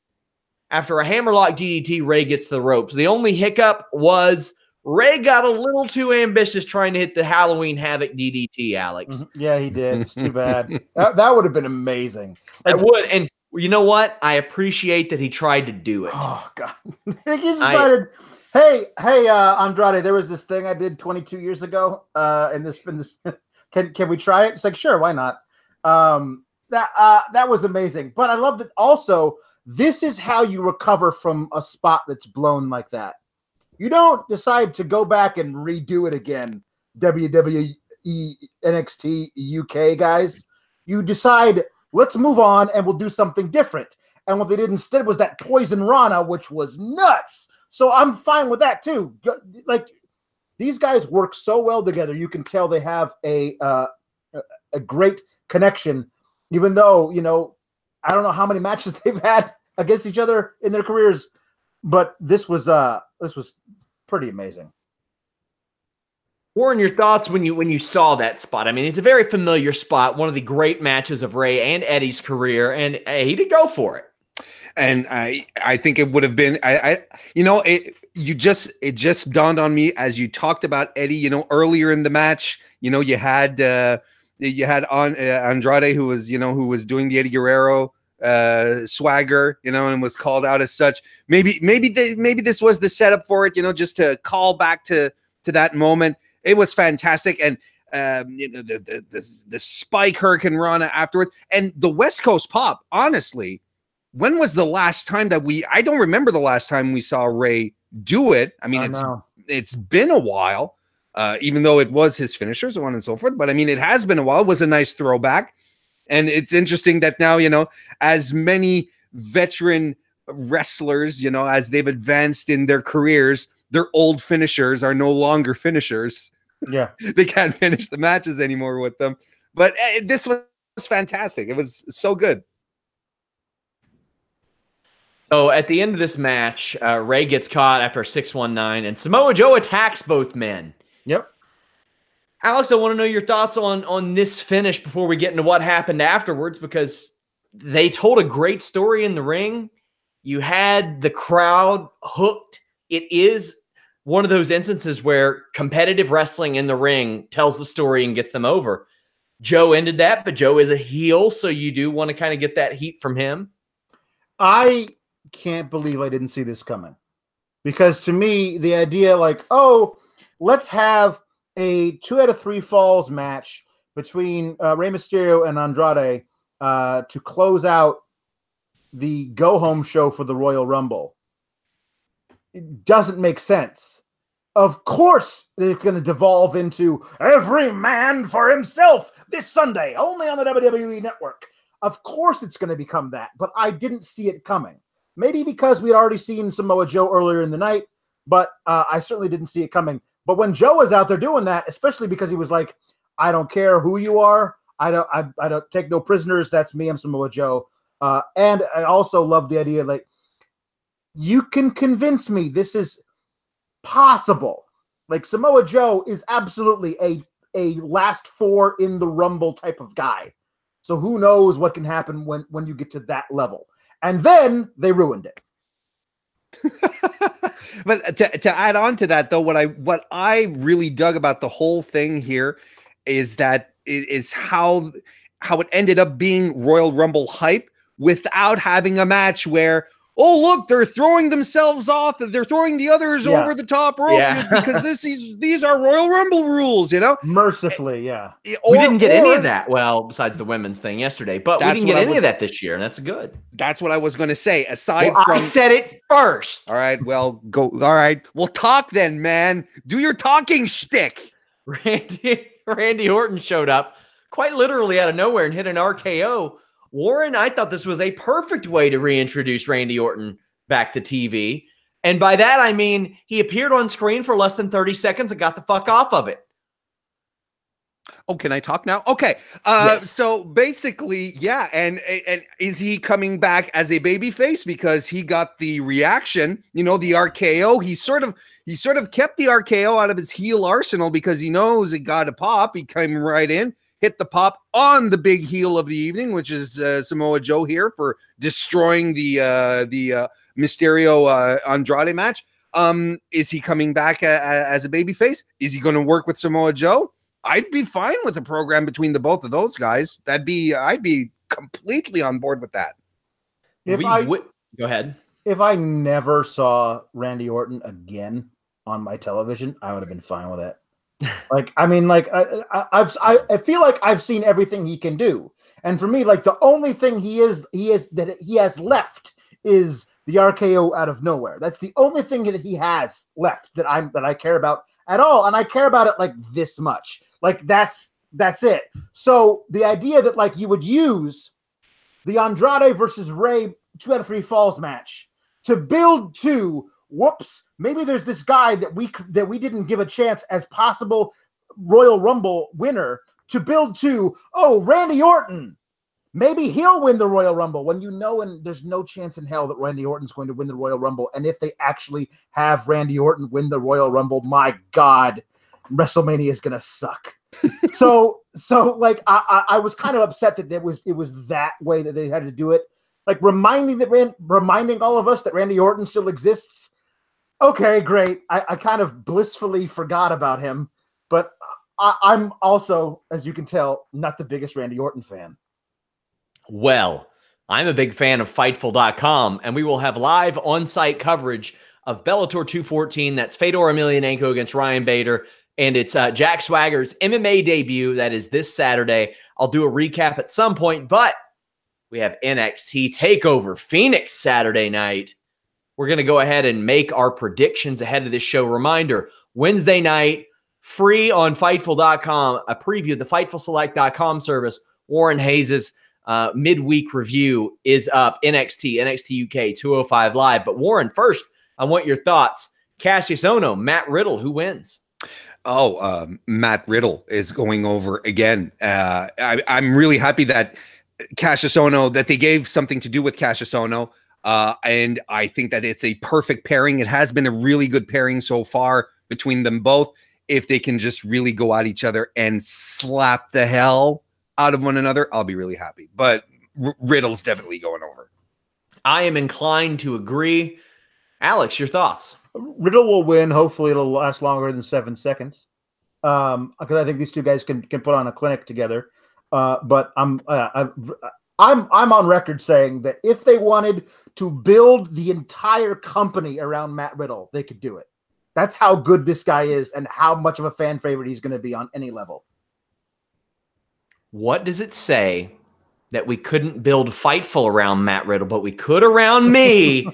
After a hammerlock DDT, Ray gets to the ropes. The only hiccup was Ray got a little too ambitious trying to hit the Halloween Havoc DDT, Alex. Yeah, he did. It's too bad. That would have been amazing. It would. And you know what? I appreciate that he tried to do it. Oh, God. He decided, hey, Andrade, there was this thing I did 22 years ago. And this can we try it? It's like, sure, why not? That was amazing. But I love that also, this is how you recover from a spot that's blown like that. You don't decide to go back and redo it again, WWE NXT UK guys. You decide, let's move on and we'll do something different. And what they did instead was that Poison Rana, which was nuts. So I'm fine with that too. Like, these guys work so well together. You can tell they have a great connection, even though, you know, I don't know how many matches they've had against each other in their careers, but this was pretty amazing. Warren, your thoughts when you saw that spot? I mean, it's a very familiar spot, one of the great matches of Ray and Eddie's career, and he did go for it. And I think it would have been it just dawned on me as you talked about Eddie, earlier in the match, you had Andrade who was doing the Eddie Guerrero swagger, and was called out as such. Maybe this was the setup for it, just to call back to that moment. It was fantastic. And the Spike Hurricane Rana afterwards, and the West Coast pop, honestly. When was the last time that I don't remember the last time we saw Ray do it. I mean, it's been a while, even though it was his finisher, so on and so forth. But I mean, it has been a while. It was a nice throwback. And it's interesting that now, as many veteran wrestlers, as they've advanced in their careers, their old finishers are no longer finishers. Yeah. They can't finish the matches anymore with them. But this was fantastic. It was so good. So at the end of this match, Ray gets caught after a 619, and Samoa Joe attacks both men. Yep. Alex, I want to know your thoughts on this finish before we get into what happened afterwards, because they told a great story in the ring. You had the crowd hooked. It is one of those instances where competitive wrestling in the ring tells the story and gets them over. Joe ended that, but Joe is a heel, so you do want to kind of get that heat from him. I can't believe I didn't see this coming, because to me, the idea let's have a 2 out of 3 falls match between Rey Mysterio and Andrade to close out the go-home show for the Royal Rumble. It doesn't make sense. Of course, they're going to devolve into every man for himself this Sunday, only on the WWE Network. Of course, it's going to become that, but I didn't see it coming. Maybe because we'd already seen Samoa Joe earlier in the night, but I certainly didn't see it coming. But when Joe was out there doing that, especially because he was like, I don't care who you are. I don't take no prisoners. That's me. I'm Samoa Joe. And I also love the idea, you can convince me this is possible. Samoa Joe is absolutely a last 4 in the Rumble type of guy. So who knows what can happen when you get to that level. And then they ruined it. But to add on to that, though, what I really dug about the whole thing here is that it is how it ended up being Royal Rumble hype without having a match where, oh, look, they're throwing themselves off. They're throwing the others over the top rope because these are Royal Rumble rules, Mercifully, yeah. We didn't get any of that. Well, besides the women's thing yesterday, but we didn't get any of that this year, and that's good. That's what I was going to say. Aside from, I said it first. All right, well, go. All right, we'll talk then, man. Do your talking shtick. Randy Orton showed up quite literally out of nowhere and hit an RKO. Warren, I thought this was a perfect way to reintroduce Randy Orton back to TV. And by that, I mean he appeared on screen for less than 30 seconds and got the fuck off of it. Oh, can I talk now? Okay. Yes. So basically, yeah. And is he coming back as a babyface because he got the reaction, the RKO? He sort of kept the RKO out of his heel arsenal because he knows it got a pop. He came right in, hit the pop on the big heel of the evening, which is Samoa Joe here for destroying the Mysterio Andrade match. Is he coming back as a babyface? Is he going to work with Samoa Joe? I'd be fine with a program between the both of those guys. I'd be completely on board with that. Go ahead. If I never saw Randy Orton again on my television, I would have been fine with it. I feel like I've seen everything he can do, and for me, the only thing he has left is the RKO out of nowhere. That's the only thing that he has left that I care about at all, and I care about it this much. That's it. So the idea that you would use the Andrade versus Ray 2 out of 3 falls match to build to, whoops, maybe there's this guy that we didn't give a chance as possible Royal Rumble winner, to build to, oh, Randy Orton, maybe he'll win the Royal Rumble, when and there's no chance in hell that Randy Orton's going to win the Royal Rumble. And if they actually have Randy Orton win the Royal Rumble, my God, WrestleMania is gonna suck. so like I was kind of upset that it was that way that they had to do it. Like reminding all of us that Randy Orton still exists. Okay, great. I kind of blissfully forgot about him, but I'm also, as you can tell, not the biggest Randy Orton fan. Well, I'm a big fan of Fightful.com, and we will have live on-site coverage of Bellator 214. That's Fedor Emelianenko against Ryan Bader, and it's Jack Swagger's MMA debut. That is this Saturday. I'll do a recap at some point, but we have NXT TakeOver Phoenix Saturday night. We're going to go ahead and make our predictions ahead of this show. Reminder, Wednesday night, free on Fightful.com, a preview of the FightfulSelect.com service. Warren Hayes' midweek review is up. NXT UK 205 Live. But Warren, first, I want your thoughts. Cassius Ohno, Matt Riddle, who wins? Matt Riddle is going over again. I'm really happy that Cassius Ohno, that they gave something to do with Cassius Ohno. And I think that it's a perfect pairing. It has been a really good pairing so far between them both. If they can just really go at each other and slap the hell out of one another, I'll be really happy. But Riddle's definitely going over. I am inclined to agree. Alex, your thoughts? Riddle will win. Hopefully it'll last longer than 7 seconds. Because I think these two guys can put on a clinic together. But I'm on record saying that if they wanted to build the entire company around Matt Riddle, they could do it. That's how good this guy is and how much of a fan favorite he's going to be on any level. What does it say that we couldn't build Fightful around Matt Riddle, but we could around me,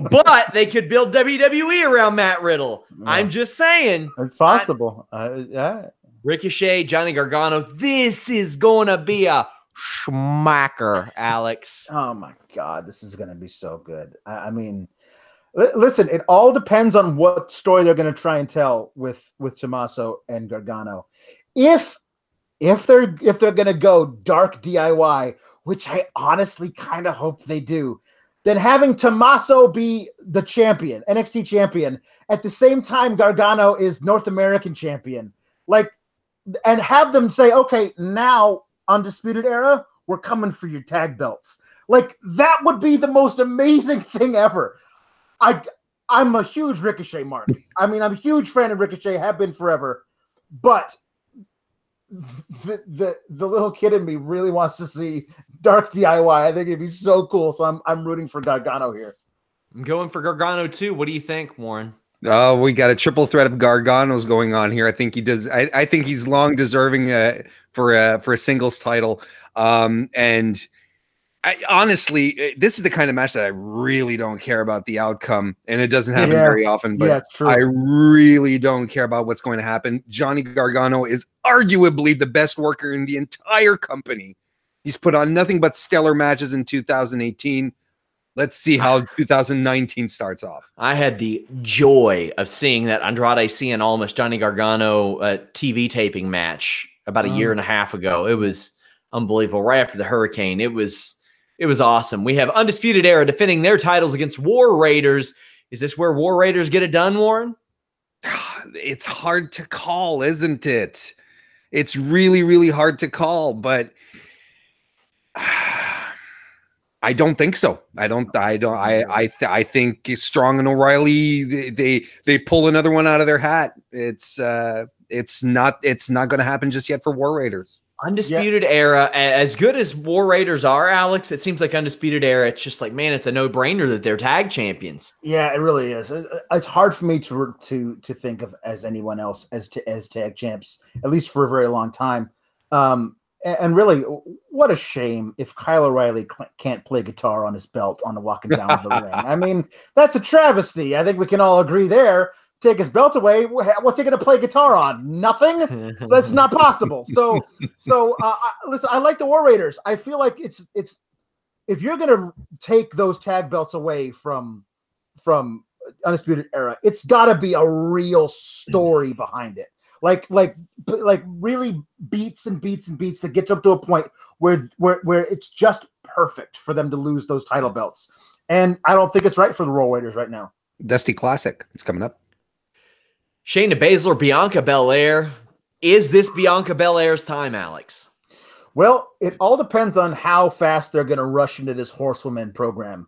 but they could build WWE around Matt Riddle? Yeah. I'm just saying. It's possible. Yeah. Ricochet, Johnny Gargano. This is going to be a schmacker, Alex. Oh, my God. This is going to be so good. I mean, listen, it all depends on what story they're going to try and tell with Tommaso and Gargano. If they're going to go dark DIY, which I honestly kind of hope they do, then having Tommaso be the champion, NXT champion, at the same time Gargano is North American champion, and have them say, okay, now Undisputed Era, we're coming for your tag belts. That would be the most amazing thing ever. I'm a huge Ricochet mark. I mean, I'm a huge fan of Ricochet, have been forever, but the little kid in me really wants to see dark DIY. I think it'd be so cool. So I'm rooting for Gargano here. I'm going for Gargano too. What do you think, Warren? Oh, we got a triple threat of Garganos going on here. I think he does. I think he's long deserving for a singles title. And honestly, this is the kind of match that I really don't care about the outcome, and it doesn't happen very often. But true. I really don't care about what's going to happen. Johnny Gargano is arguably the best worker in the entire company. He's put on nothing but stellar matches in 2018. Let's see how 2019 starts off. I had the joy of seeing that Andrade Cien Almas Johnny Gargano TV taping match about a year and a half ago. It was unbelievable. Right after the hurricane, it was awesome. We have Undisputed Era defending their titles against War Raiders. Is this where War Raiders get it done, Warren? It's hard to call, isn't it? It's really, really hard to call, but I don't think so. I think Strong and O'Reilly, they pull another one out of their hat. It's not going to happen just yet for War Raiders. Undisputed Era, as good as War Raiders are, Alex, it seems like Undisputed Era, it's just like, man, it's a no-brainer that they're tag champions. Yeah, it really is. It's hard for me to think of as anyone else as tag champs, at least for a very long time. And really, what a shame if Kyle O'Reilly can't play guitar on his belt on the walking down the ring. I mean, that's a travesty. I think we can all agree there. Take his belt away. What's he going to play guitar on? Nothing. That's not possible. So listen. I like the War Raiders. I feel like it's if you're going to take those tag belts away from Undisputed Era, it's got to be a real story behind it. Like really beats and beats and beats that gets up to a point where it's just perfect for them to lose those title belts. And I don't think it's right for the War Raiders right now. Dusty Classic. It's coming up. Shayna Baszler, Bianca Belair. Is this Bianca Belair's time, Alex? Well, it all depends on how fast they're going to rush into this Horsewoman program.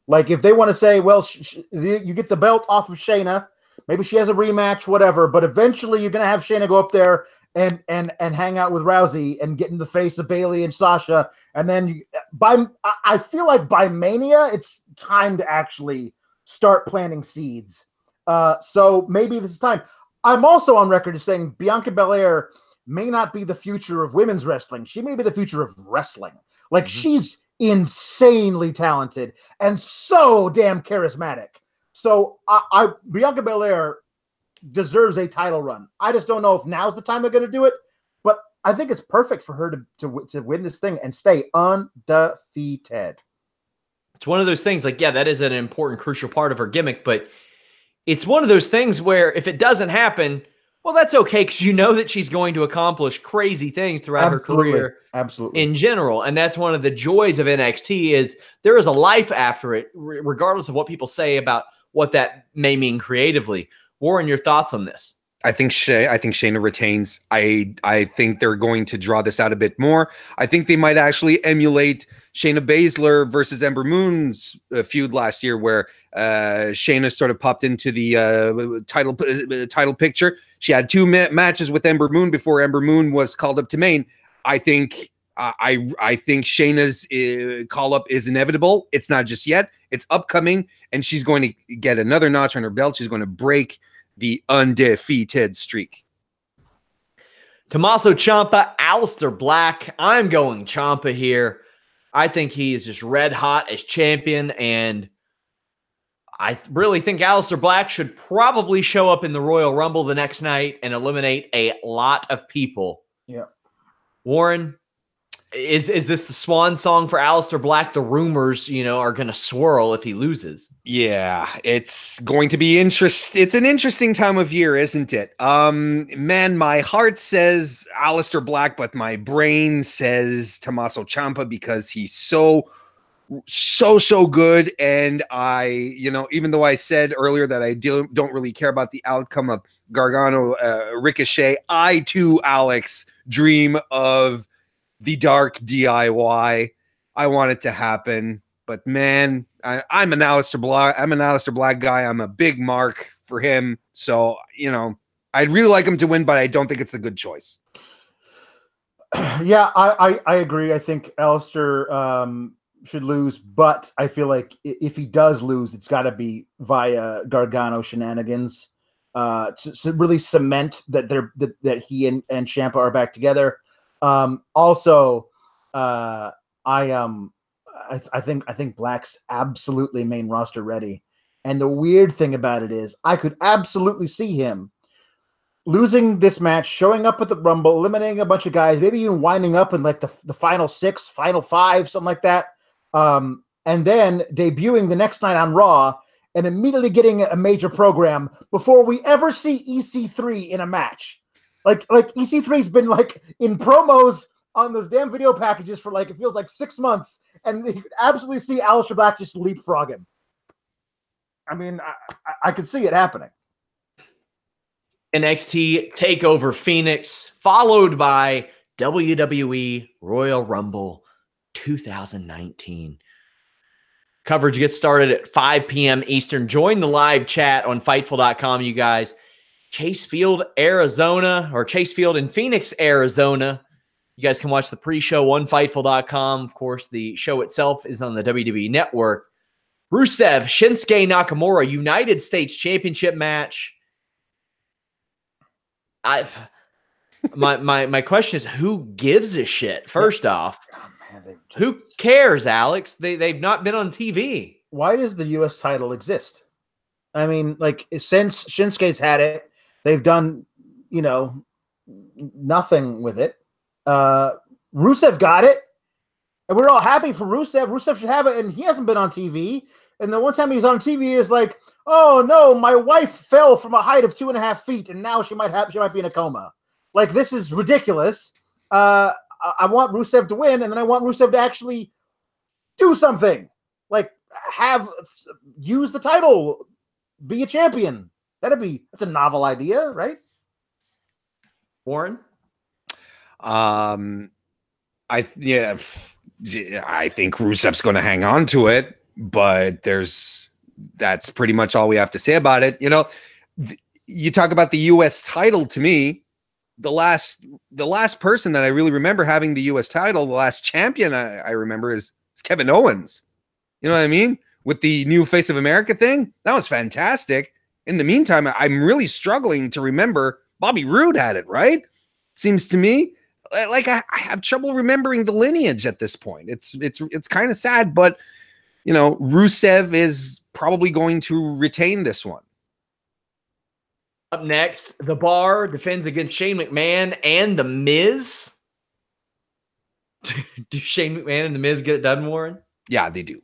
Like, if they want to say, well, you get the belt off of Shayna, maybe she has a rematch, whatever, but eventually you're going to have Shayna go up there and hang out with Rousey and get in the face of Bayley and Sasha. And then I feel like by Mania, it's time to actually start planting seeds. So maybe this is time. I'm also on record as saying Bianca Belair may not be the future of women's wrestling. She may be the future of wrestling. Like, she's insanely talented and so damn charismatic. So Bianca Belair deserves a title run. I just don't know if now's the time they're going to do it, but I think it's perfect for her to win this thing and stay undefeated. It's one of those things like, yeah, that is an important, crucial part of her gimmick, but it's one of those things where if it doesn't happen, well, that's okay, because you know that she's going to accomplish crazy things throughout her career in general. And that's one of the joys of NXT is there is a life after it, regardless of what people say about what that may mean creatively. Warren, your thoughts on this? I think Shayna retains. I think they're going to draw this out a bit more. I think they might actually emulate Shayna Baszler versus Ember Moon's feud last year, where Shayna sort of popped into the title picture. She had 2 matches with Ember Moon before Ember Moon was called up to main. I think Shayna's call up is inevitable. It's not just yet. It's upcoming, and she's going to get another notch on her belt. She's going to break the undefeated streak. Tommaso Ciampa, Aleister Black. I'm going Ciampa here. I think he is just red hot as champion, and I really think Aleister Black should probably show up in the Royal Rumble the next night and eliminate a lot of people. Yeah. Warren, is this the swan song for Aleister Black? The rumors, are going to swirl if he loses. Yeah, it's going to be interesting. It's an interesting time of year, isn't it? Man, my heart says Aleister Black, but my brain says Tommaso Ciampa because he's so good. And I, even though I said earlier that I don't really care about the outcome of Gargano Ricochet, I too, Alex, dream of the dark DIY. I want it to happen, but man, I'm an Aleister Black guy. I'm a big mark for him. So, I'd really like him to win, but I don't think it's the good choice. Yeah, I agree. I think Aleister should lose, but I feel like if he does lose, it's got to be via Gargano shenanigans to really cement that that he and Ciampa are back together. Also, I think Black's absolutely main roster ready. And the weird thing about it is I could absolutely see him losing this match, showing up at the Rumble, eliminating a bunch of guys, maybe even winding up in like the final 6, final 5, something like that. And then debuting the next night on Raw and immediately getting a major program before we ever see EC3 in a match. Like EC3's been like in promos on those damn video packages for it feels like 6 months, and you could absolutely see Aleister Black just leapfrog him. I mean, I could see it happening. NXT TakeOver Phoenix, followed by WWE Royal Rumble 2019. Coverage gets started at 5 p.m. Eastern. Join the live chat on Fightful.com, you guys. Chase Field, Arizona, or Chase Field in Phoenix, Arizona. You guys can watch the pre-show on Fightful.com. Of course, the show itself is on the WWE Network. Rusev, Shinsuke Nakamura, United States Championship match. My question is, who gives a shit? First off, who cares, Alex? They've not been on TV. Why does the U.S. title exist? I mean, since Shinsuke's had it, they've done, nothing with it. Rusev got it, and we're all happy for Rusev. Rusev should have it, and he hasn't been on TV. And the one time he's on TV is like, oh no, my wife fell from a height of 2.5 feet, and now she might be in a coma. Like, this is ridiculous. I want Rusev to win, and then I want Rusev to actually do something. Like, use the title, be a champion. That's a novel idea, right? Warren? I think Rusev's going to hang on to it, but that's pretty much all we have to say about it. You know, you talk about the U.S. title. To me, the last person that I really remember having the U.S. title, the last champion I remember is Kevin Owens. You know what I mean? With the new Face of America thing, that was fantastic. In the meantime, I'm really struggling to remember Bobby Roode had it, right? Seems to me like I have trouble remembering the lineage at this point. It's kind of sad, but you know, Rusev is probably going to retain this one. Up next, The Bar defends against Shane McMahon and The Miz. Do Shane McMahon and The Miz get it done, Warren? Yeah, they do.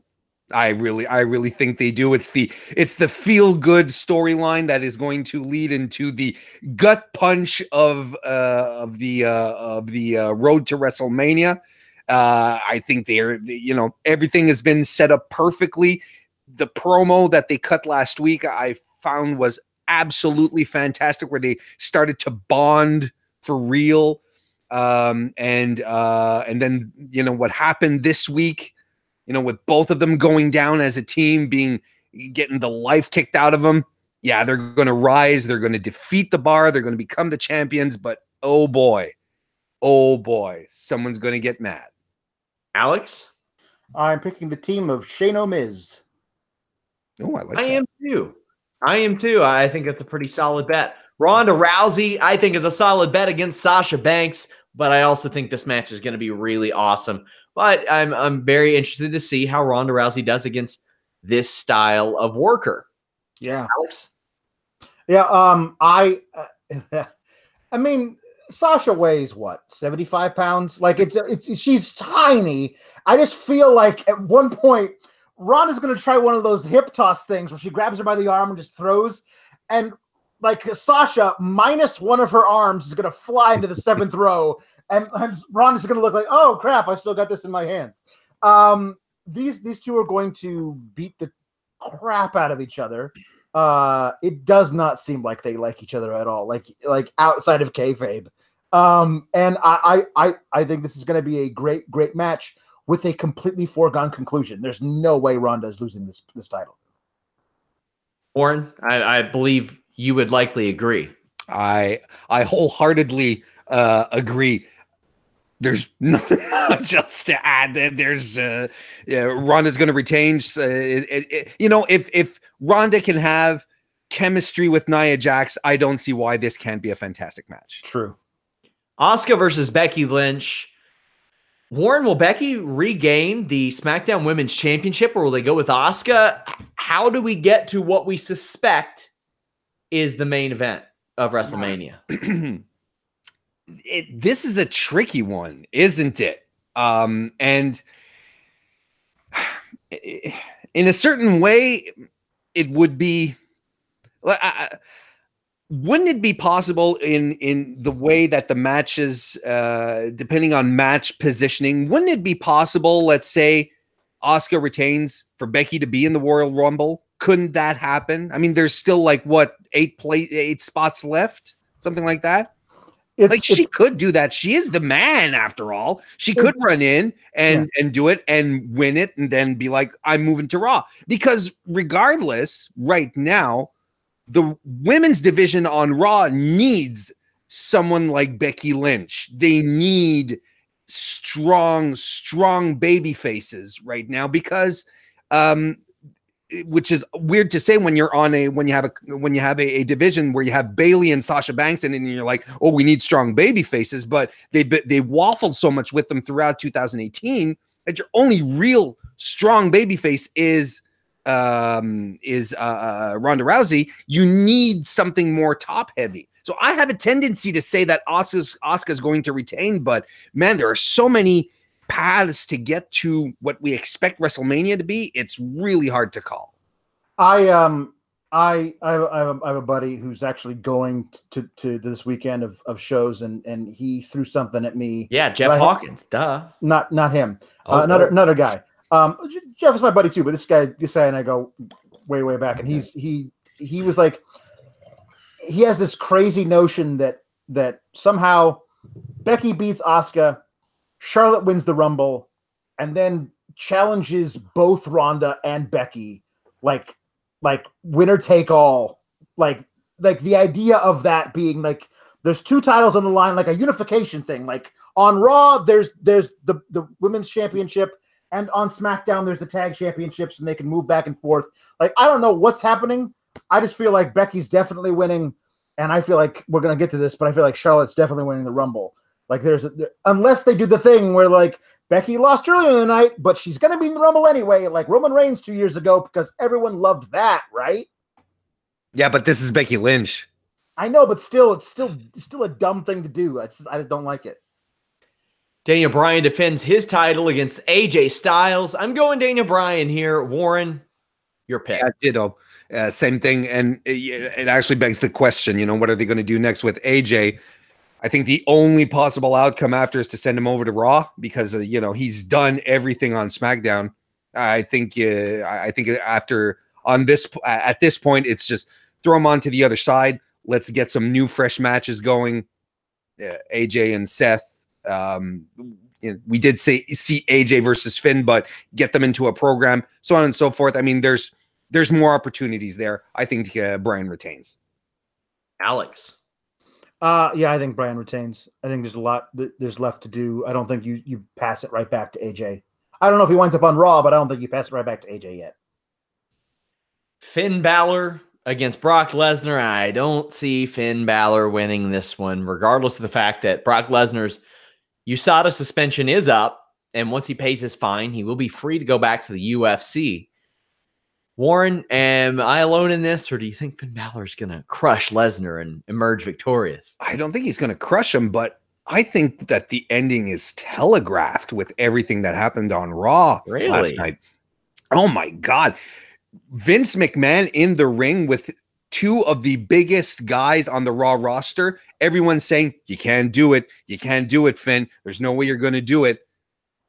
I really think they do. It's the feel good storyline that is going to lead into the gut punch of the road to WrestleMania. I think everything has been set up perfectly. The promo that they cut last week, I found was absolutely fantastic, where they started to bond for real. And then, you know, what happened this week, you know, with both of them going down as a team, getting the life kicked out of them. Yeah, they're going to rise. They're going to defeat The Bar. They're going to become the champions. But oh boy, someone's going to get mad. Alex? I'm picking the team of Shane O'Miz. Oh, I like that. I am too. I think it's a pretty solid bet. Ronda Rousey, I think, is a solid bet against Sasha Banks, but I also think this match is going to be really awesome. But I'm very interested to see how Ronda Rousey does against this style of worker. Yeah, Alex. Yeah. I mean, Sasha weighs what, 75 pounds? Like she's tiny. I just feel like at one point Ronda's going to try one of those hip toss things where she grabs her by the arm and just throws, and like Sasha minus one of her arms is going to fly into the seventh row. And Ronda's going to look like, oh crap, I still got this in my hands. These two are going to beat the crap out of each other. It does not seem like they like each other at all, like outside of kayfabe. And I think this is going to be a great match with a completely foregone conclusion. There's no way Ronda is losing this title. Warren, I believe you would likely agree. I wholeheartedly agree. There's nothing much else to add. There's Ronda's going to retain. You know, if Ronda can have chemistry with Nia Jax, I don't see why this can't be a fantastic match. True. Asuka versus Becky Lynch. Warren, will Becky regain the SmackDown Women's Championship, or will they go with Asuka? How do we get to what we suspect is the main event of WrestleMania? This is a tricky one, isn't it? And in a certain way, it would be. Wouldn't it be possible in the way that the matches, depending on match positioning, wouldn't it be possible, let's say, Asuka retains for Becky to be in the Royal Rumble? Couldn't that happen? I mean, there's still like what, 8 spots left, something like that. She could do that. She is the man, after all. She could run in and do it and win it, and then be like, I'm moving to Raw. Because regardless, right now, the women's division on Raw needs someone like Becky Lynch. They need strong baby faces right now, because which is weird to say when you have a division where you have Bayley and Sasha Banks in it, and you're like, oh, we need strong baby faces, but they waffled so much with them throughout 2018 that your only real strong baby face is Ronda Rousey. You need something more top heavy. So I have a tendency to say that Asuka's going to retain, but man, there are so many paths to get to what we expect WrestleMania to be. It's really hard to call. I have a buddy who's actually going to this weekend of shows, and he threw something at me. Yeah, Jeff Hawkins, duh. Not him. Another guy. Jeff is my buddy too, but this guy and I go way back, and he was like, he has this crazy notion that somehow Becky beats Asuka, Charlotte wins the Rumble, and then challenges both Ronda and Becky, like winner take all, like the idea of that being like there's two titles on the line, like a unification thing. Like on Raw, there's the women's championship, and on SmackDown, there's the tag championships, and they can move back and forth. Like, I don't know what's happening. I just feel like Becky's definitely winning, and I feel like we're gonna get to this, but I feel like Charlotte's definitely winning the Rumble. Like, unless they do the thing where like Becky lost earlier in the night, but she's gonna be in the Rumble anyway, like Roman Reigns 2 years ago, because everyone loved that, right? Yeah, but this is Becky Lynch. I know, but still, it's still a dumb thing to do. I just don't like it. Daniel Bryan defends his title against AJ Styles. I'm going Daniel Bryan here. Warren, your pick. Yeah, ditto. Same thing. And it actually begs the question, you know, what are they going to do next with AJ? I think the only possible outcome after is to send him over to Raw because, you know, he's done everything on SmackDown. I think after on this, at this point, it's just throw him onto the other side. Let's get some new fresh matches going. AJ and Seth. We did see AJ versus Finn, but get them into a program, so on and so forth. I mean, there's more opportunities there. I think Bryan retains. Alex. Yeah, I think Bryan retains. I think there's a lot there's left to do. I don't think you pass it right back to AJ. I don't know if he winds up on Raw, but I don't think you pass it right back to AJ yet. Finn Balor against Brock Lesnar. I don't see Finn Balor winning this one, regardless of the fact that Brock Lesnar's USADA suspension is up, and once he pays his fine, he will be free to go back to the UFC. Warren, am I alone in this, or do you think Finn Balor is going to crush Lesnar and emerge victorious? I don't think he's going to crush him, but I think that the ending is telegraphed with everything that happened on Raw last night. Oh my God. Vince McMahon in the ring with two of the biggest guys on the Raw roster. Everyone's saying, you can't do it. You can't do it, Finn. There's no way you're going to do it.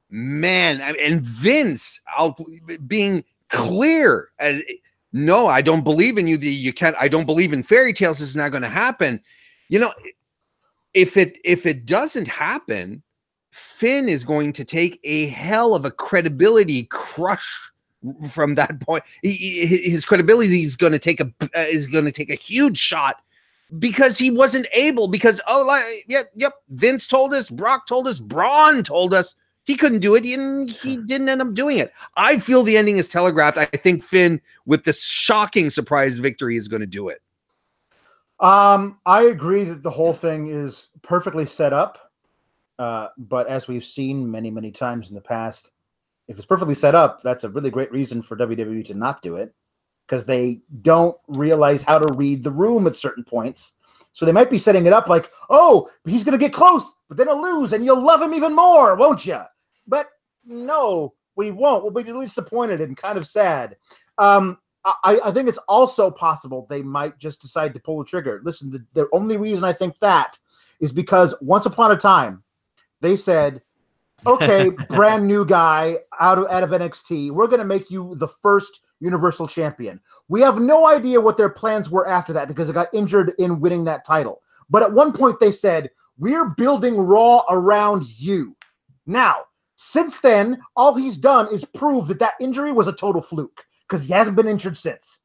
Man, and Vince out being clear. No, I don't believe in you. You can't. I don't believe in fairy tales. This is not going to happen. You know, if it doesn't happen, Finn is going to take a hell of a credibility crush from that point. His credibility is going to take a huge shot because he wasn't able. Because Vince told us, Brock told us, Braun told us he couldn't do it, and he didn't end up doing it. I feel the ending is telegraphed. I think Finn, with this shocking surprise victory, is going to do it. I agree that the whole thing is perfectly set up, but as we've seen many, many times in the past, if it's perfectly set up, that's a really great reason for WWE to not do it, because they don't realize how to read the room at certain points. So they might be setting it up like, oh, he's going to get close, but then he'll lose, and you'll love him even more, won't you? But no, we won't. We'll be really disappointed and kind of sad. I think it's also possible they might just decide to pull the trigger. Listen, the only reason I think that is because once upon a time, they said, okay, brand new guy out of NXT, we're going to make you the first Universal Champion. We have no idea what their plans were after that because it got injured in winning that title. But at one point they said, we're building Raw around you. Now, since then, all he's done is prove that injury was a total fluke because he hasn't been injured since.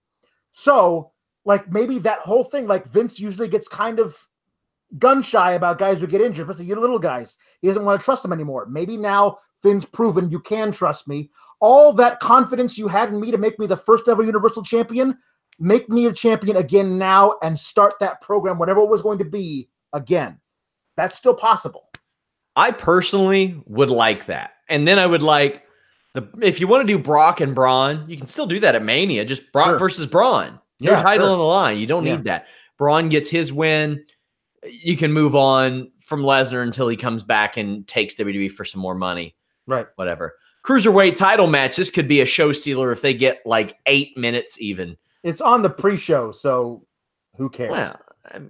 So, like, maybe that whole thing, like Vince usually gets kind of gun shy about guys who get injured, especially the little guys. He doesn't want to trust them anymore. Maybe now Finn's proven you can trust me. All that confidence you had in me to make me the first ever Universal Champion, make me a champion again now and start that program, whatever it was going to be, again. That's still possible. I personally would like that. And then I would like, if you want to do Brock and Braun, you can still do that at Mania. Just Brock versus Braun. No title on the line. You don't need that. Braun gets his win. You can move on from Lesnar until he comes back and takes WWE for some more money. Right. Whatever. Cruiserweight title match. This could be a show stealer if they get like 8 minutes even. It's on the pre-show, so who cares?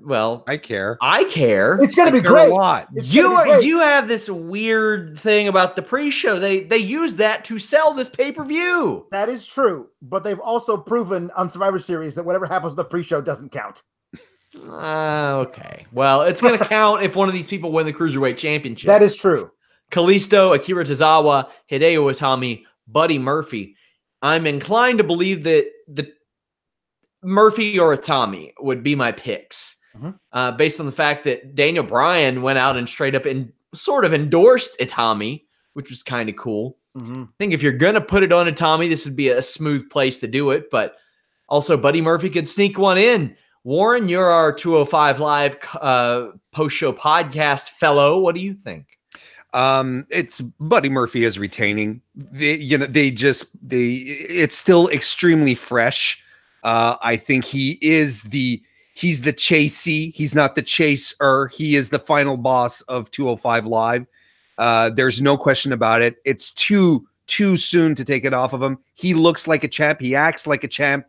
Well, I care. It's going to be great. A lot. You have this weird thing about the pre-show. They use that to sell this pay-per-view. That is true, but they've also proven on Survivor Series that whatever happens in the pre-show doesn't count. Okay. Well, it's going to count if one of these people win the Cruiserweight Championship. That is true. Kalisto, Akira Tozawa, Hideo Itami, Buddy Murphy. I'm inclined to believe that the Murphy or Itami would be my picks, based on the fact that Daniel Bryan went out and straight up and sort of endorsed Itami, which was kind of cool. I think if you're going to put it on Itami, this would be a smooth place to do it, but also Buddy Murphy could sneak one in. Warren, you're our 205 Live post-show podcast fellow. What do you think? It's Buddy Murphy is retaining. It's still extremely fresh. I think he's the chasee. He's not the chaser. He is the final boss of 205 Live. There's no question about it. It's too soon to take it off of him. He looks like a champ. He acts like a champ.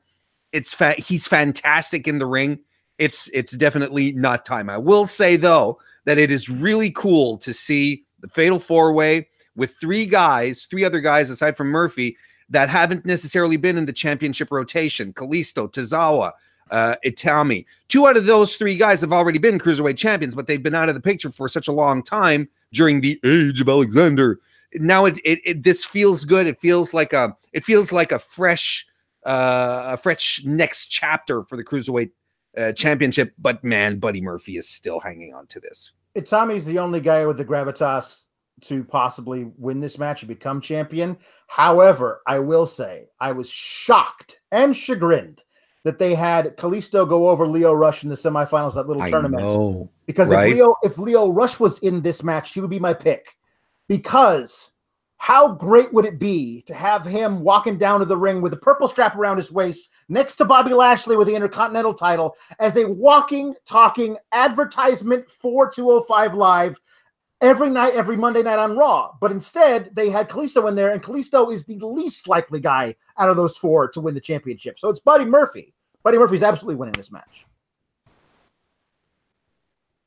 He's fantastic in the ring. It's definitely not time. I will say though that it is really cool to see the Fatal 4-Way with three other guys aside from Murphy that haven't necessarily been in the championship rotation. Kalisto, Tozawa, Itami. 2 out of those 3 guys have already been Cruiserweight champions, but they've been out of the picture for such a long time during the age of Alexander. Now this feels good. It feels like a fresh next chapter for the Cruiserweight championship. But man, Buddy Murphy is still hanging on to this. Itami's the only guy with the gravitas to possibly win this match and become champion. However, I will say I was shocked and chagrined that they had Kalisto go over Lio Rush in the semifinals, that little tournament. Know, because right? if Lio Rush was in this match, he would be my pick. Because how great would it be to have him walking down to the ring with a purple strap around his waist next to Bobby Lashley with the Intercontinental title as a walking, talking advertisement for 205 Live every night, every Monday night on Raw. But instead, they had Kalisto in there, and Kalisto is the least likely guy out of those 4 to win the championship. So it's Buddy Murphy. Buddy Murphy's absolutely winning this match.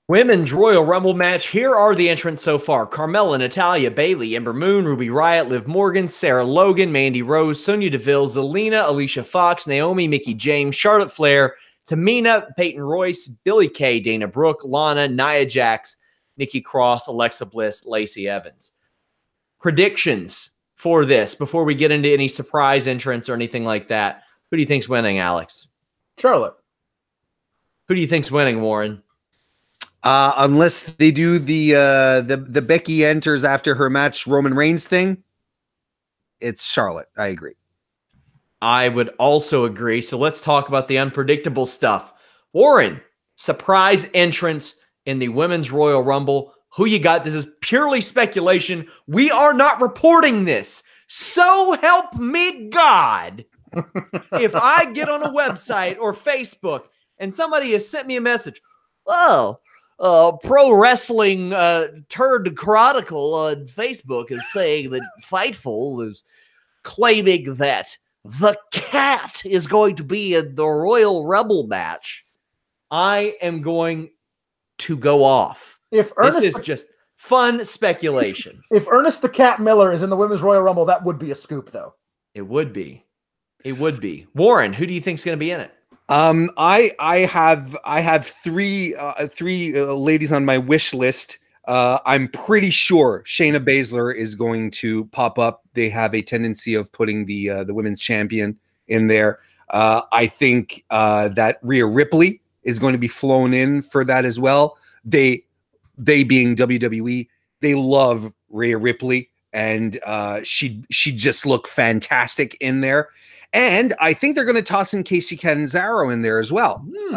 Women's Royal Rumble match. Here are the entrants so far. Carmella, Natalya, Bayley, Ember Moon, Ruby Riott, Liv Morgan, Sarah Logan, Mandy Rose, Sonya Deville, Zelina, Alicia Fox, Naomi, Mickie James, Charlotte Flair, Tamina, Peyton Royce, Billie Kay, Dana Brooke, Lana, Nia Jax, Nikki Cross, Alexa Bliss, Lacey Evans. Predictions for this before we get into any surprise entrants or anything like that. Who do you think's winning, Alex? Charlotte. Who do you think's winning, Warren? Unless they do the Becky enters after her match Roman Reigns thing, it's Charlotte. I agree. I would also agree. So let's talk about the unpredictable stuff. Warren, surprise entrance in the Women's Royal Rumble. Who you got? This is purely speculation. We are not reporting this. So help me God. If I get on a website or Facebook and somebody has sent me a message, Pro Wrestling Turd Chronicle on Facebook is saying that Fightful is claiming that the cat is going to be in the Royal Rumble match, I am going to go off. This is just fun speculation. If Ernest the Cat Miller is in the Women's Royal Rumble, that would be a scoop, though. It would be. It would be. Warren, who do you think is going to be in it? I have three ladies on my wish list. I'm pretty sure Shayna Baszler is going to pop up. They have a tendency of putting the women's champion in there. I think that Rhea Ripley is going to be flown in for that as well. They being WWE, they love Rhea Ripley, and she just looked fantastic in there. And I think they're going to toss in Casey Catanzaro in there as well. You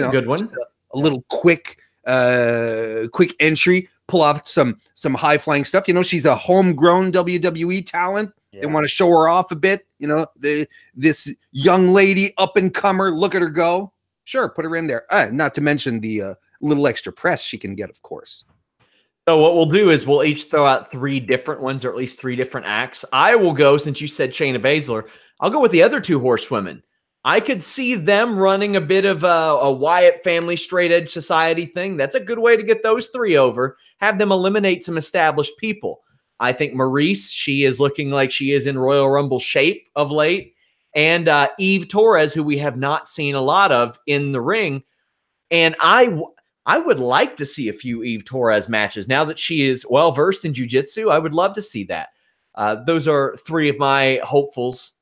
know, a good one. A little quick entry, pull off some high flying stuff. You know, she's a homegrown WWE talent. Yeah. They want to show her off a bit. You know, this young lady up and comer. Look at her go. Sure, put her in there. Not to mention the little extra press she can get, of course. So what we'll do is we'll each throw out 3 different ones, or at least 3 different acts. I will go, since you said Shayna Baszler, I'll go with the other 2 horsewomen. I could see them running a bit of a Wyatt family straight edge society thing. That's a good way to get those 3 over. Have them eliminate some established people. I think Maurice, she is looking like she is in Royal Rumble shape of late. And Eve Torres, who we have not seen a lot of in the ring. And I would like to see a few Eve Torres matches. Now that she is well-versed in jiu-jitsu, I would love to see that. Those are three of my hopefuls.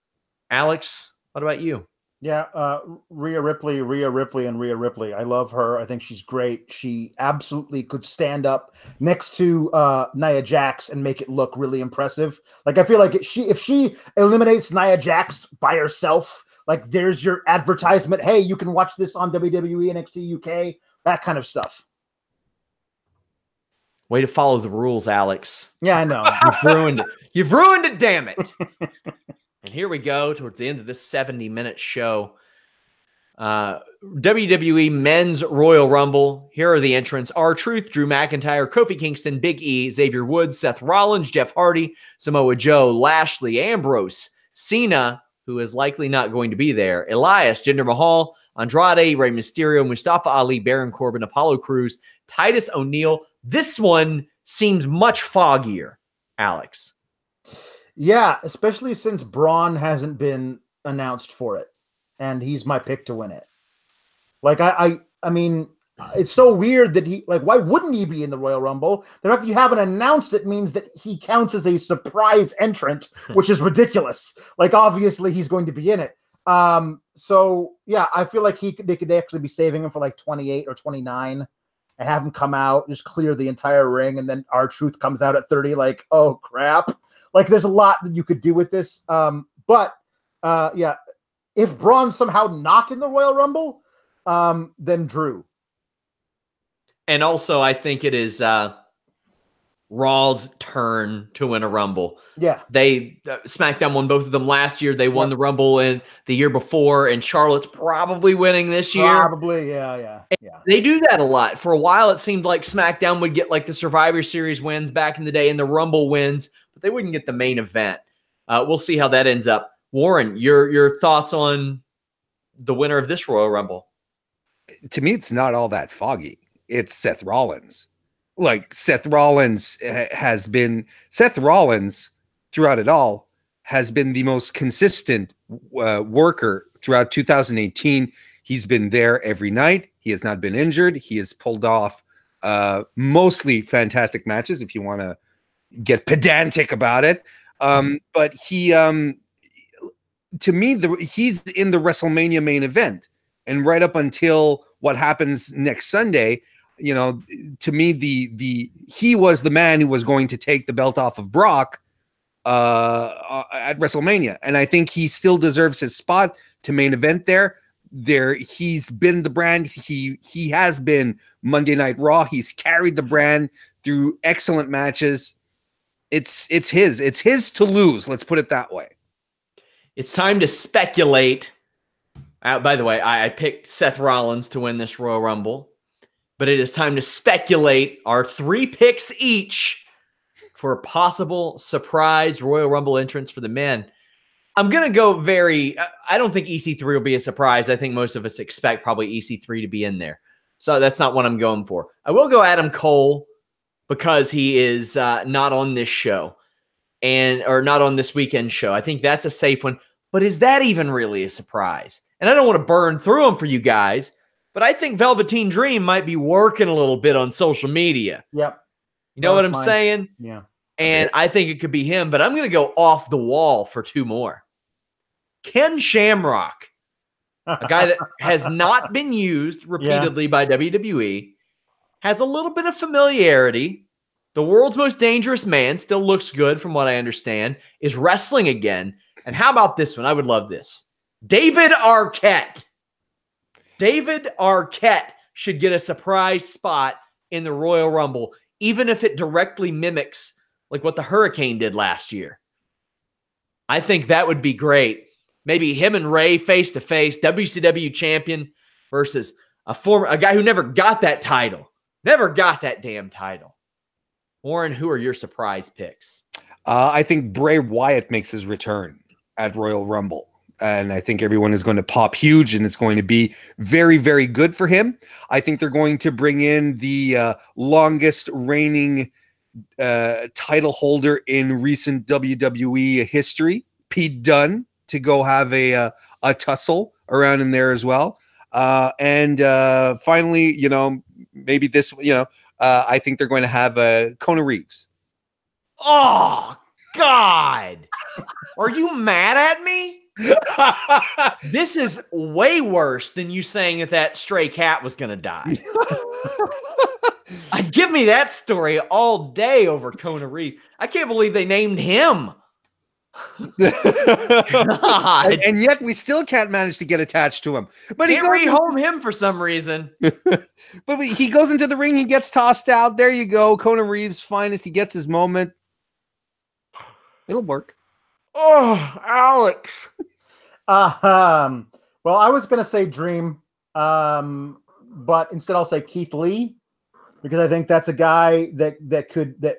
Alex, what about you? Yeah, Rhea Ripley. I love her. I think she's great. She absolutely could stand up next to Nia Jax and make it look really impressive. Like, I feel like if she eliminates Nia Jax by herself, like, there's your advertisement. Hey, you can watch this on WWE NXT UK, that kind of stuff. Way to follow the rules, Alex. Yeah, I know. You've ruined it. You've ruined it, damn it. And here we go towards the end of this 70-minute show. WWE Men's Royal Rumble. Here are the entrants. R-Truth, Drew McIntyre, Kofi Kingston, Big E, Xavier Woods, Seth Rollins, Jeff Hardy, Samoa Joe, Lashley, Ambrose, Cena, who is likely not going to be there, Elias, Jinder Mahal, Andrade, Rey Mysterio, Mustafa Ali, Baron Corbin, Apollo Crews, Titus O'Neil. This one seems much foggier, Alex. Yeah, especially since Braun hasn't been announced for it, and he's my pick to win it. Like, I mean, it's so weird that why wouldn't he be in the Royal Rumble? The fact that you haven't announced it means that he counts as a surprise entrant, which is ridiculous. Like, obviously he's going to be in it. So yeah, I feel like they could actually be saving him for like 28 or 29 and have him come out, just clear the entire ring, and then R-Truth comes out at 30, like, oh crap. Like, there's a lot that you could do with this. But yeah, if Braun's somehow not in the Royal Rumble, then Drew. And also, I think it is Raw's turn to win a Rumble. Yeah. They SmackDown won both of them last year. They won the Rumble in the year before, and Charlotte's probably winning this year. Probably, yeah. They do that a lot. For a while, it seemed like SmackDown would get like the Survivor Series wins back in the day and the Rumble wins, but they wouldn't get the main event. We'll see how that ends up. Warren, your thoughts on the winner of this Royal Rumble? To me, it's not all that foggy. It's Seth Rollins. Like, Seth Rollins throughout it all has been the most consistent worker throughout 2018. He's been there every night. He has not been injured. He has pulled off mostly fantastic matches, if you want to get pedantic about it. But he, to me, he's in the WrestleMania main event. And right up until what happens next Sunday, you know, to me, he was the man who was going to take the belt off of Brock at WrestleMania. And I think he still deserves his spot to main event there. He's been the brand. He has been Monday Night Raw. He's carried the brand through excellent matches. It's his to lose. Let's put it that way. It's time to speculate. By the way, I picked Seth Rollins to win this Royal Rumble, but it is time to speculate our 3 picks each for a possible surprise Royal Rumble entrance for the men. I'm going to go I don't think EC3 will be a surprise. I think most of us expect probably EC3 to be in there. So that's not what I'm going for. I will go Adam Cole because he is not on this show or not on this weekend show. I think that's a safe one. But is that even really a surprise? And I don't want to burn through them for you guys, but I think Velveteen Dream might be working a little bit on social media. Yep. You know what I'm saying? Yeah. And I think it could be him, but I'm going to go off the wall for 2 more. Ken Shamrock, a guy that has not been used repeatedly by WWE, has a little bit of familiarity. The world's most dangerous man, still looks good from what I understand, is wrestling again. And how about this one? I would love this. David Arquette. David Arquette should get a surprise spot in the Royal Rumble, even if it directly mimics like what the Hurricane did last year. I think that would be great. Maybe him and Ray face to face, WCW champion versus a guy who never got that title. Never got that damn title. Warren, who are your surprise picks? I think Bray Wyatt makes his return at Royal Rumble. And I think everyone is going to pop huge, and it's going to be very, very good for him. I think they're going to bring in the longest reigning title holder in recent WWE history, Pete Dunne, to go have a tussle around in there as well. And finally, maybe this, I think they're going to have Kona Reeves. Oh, God. Are you mad at me? This is way worse than you saying that stray cat was going to die. Give me that story all day over Kona Reeves. I can't believe they named him. and yet we still can't manage to get attached to him. But can't rehome him for some reason. But he goes into the ring, he gets tossed out. There you go. Kona Reeves, finest. He gets his moment. It'll work. Oh, Alex. Well, I was gonna say Dream, but instead I'll say Keith Lee, because I think that's a guy that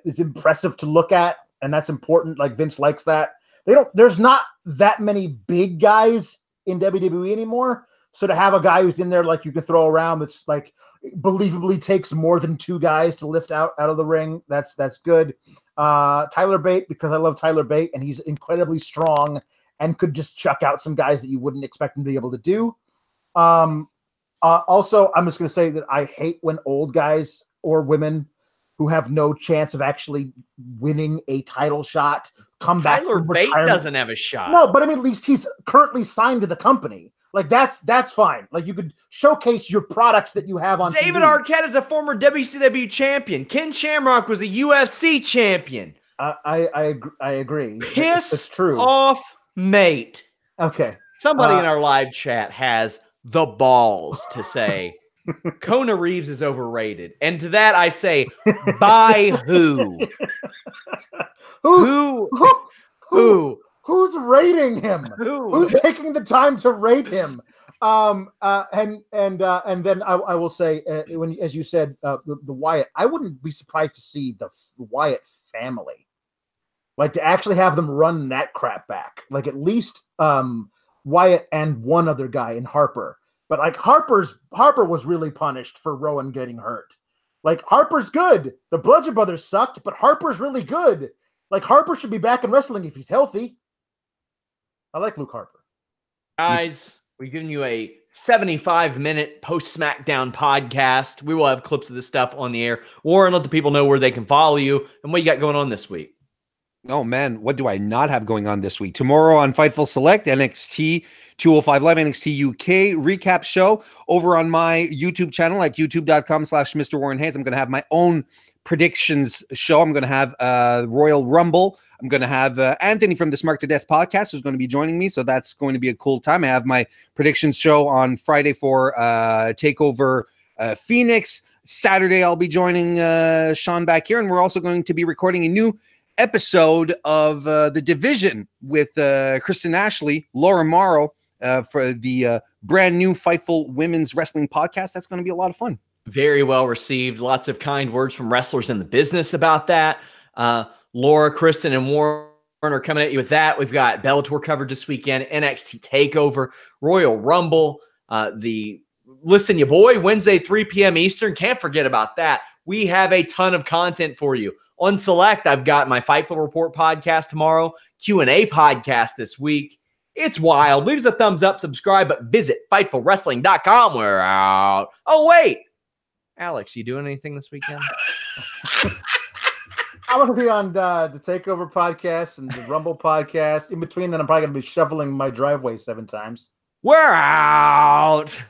is impressive to look at, and that's important. Like Vince likes that. There's not that many big guys in WWE anymore. So to have a guy who's in there like you can throw around that's like believably takes more than two guys to lift out of the ring, that's good. Tyler Bate, because I love Tyler Bate and he's incredibly strong and could just chuck out some guys that you wouldn't expect him to be able to do. Also, I'm just going to say that I hate when old guys or women who have no chance of actually winning a title shot come back. Tyler Bate doesn't have a shot. No, but I mean, at least he's currently signed to the company. Like that's fine. Like you could showcase your products that you have on David TV. Arquette is a former WCW champion. Ken Shamrock was a UFC champion. I agree. Piss it's true. off, mate. Okay. Somebody in our live chat has the balls to say Kona Reeves is overrated. And to that I say, by who? Who? Who's rating him? Who's taking the time to rate him? And then I will say, when as you said, the Wyatt, I wouldn't be surprised to see the Wyatt family, like to actually have them run that crap back, like at least Wyatt and one other guy in Harper. But like Harper was really punished for Rowan getting hurt. Like Harper's good. The Bludgeon Brothers sucked, but Harper's really good. Like Harper should be back in wrestling if he's healthy. I like Luke Harper. Guys, we've given you a 75-minute post-Smackdown podcast. We will have clips of this stuff on the air. Warren, let the people know where they can follow you and what you got going on this week. Oh, man, what do I not have going on this week? Tomorrow on Fightful Select, NXT 205 Live, NXT UK recap show over on my YouTube channel at youtube.com/Mr. Warren Hayes. I'm going to have my own predictions show. I'm going to have Royal Rumble. I'm going to have Anthony from the Smart to Death podcast who's going to be joining me. So that's going to be a cool time. I have my predictions show on Friday for Takeover Phoenix. Saturday, I'll be joining Sean back here. And we're also going to be recording a new episode of The Division with Kristen Ashley, Laura Morrow for the brand new Fightful Women's Wrestling podcast. That's going to be a lot of fun. Very well received. Lots of kind words from wrestlers in the business about that. Laura, Kristen, and Warren are coming at you with that. We've got Bellator coverage this weekend, NXT TakeOver, Royal Rumble, the Listen Ya Boy, Wednesday, 3 p.m. Eastern. Can't forget about that. We have a ton of content for you. On Select, I've got my Fightful Report podcast tomorrow, Q&A podcast this week. It's wild. Leave us a thumbs up, subscribe, but visit FightfulWrestling.com. We're out. Oh, wait. Alex, you doing anything this weekend? I'm going to be on the TakeOver podcast and the Rumble podcast. In between that, I'm probably going to be shoveling my driveway 7 times. We're out.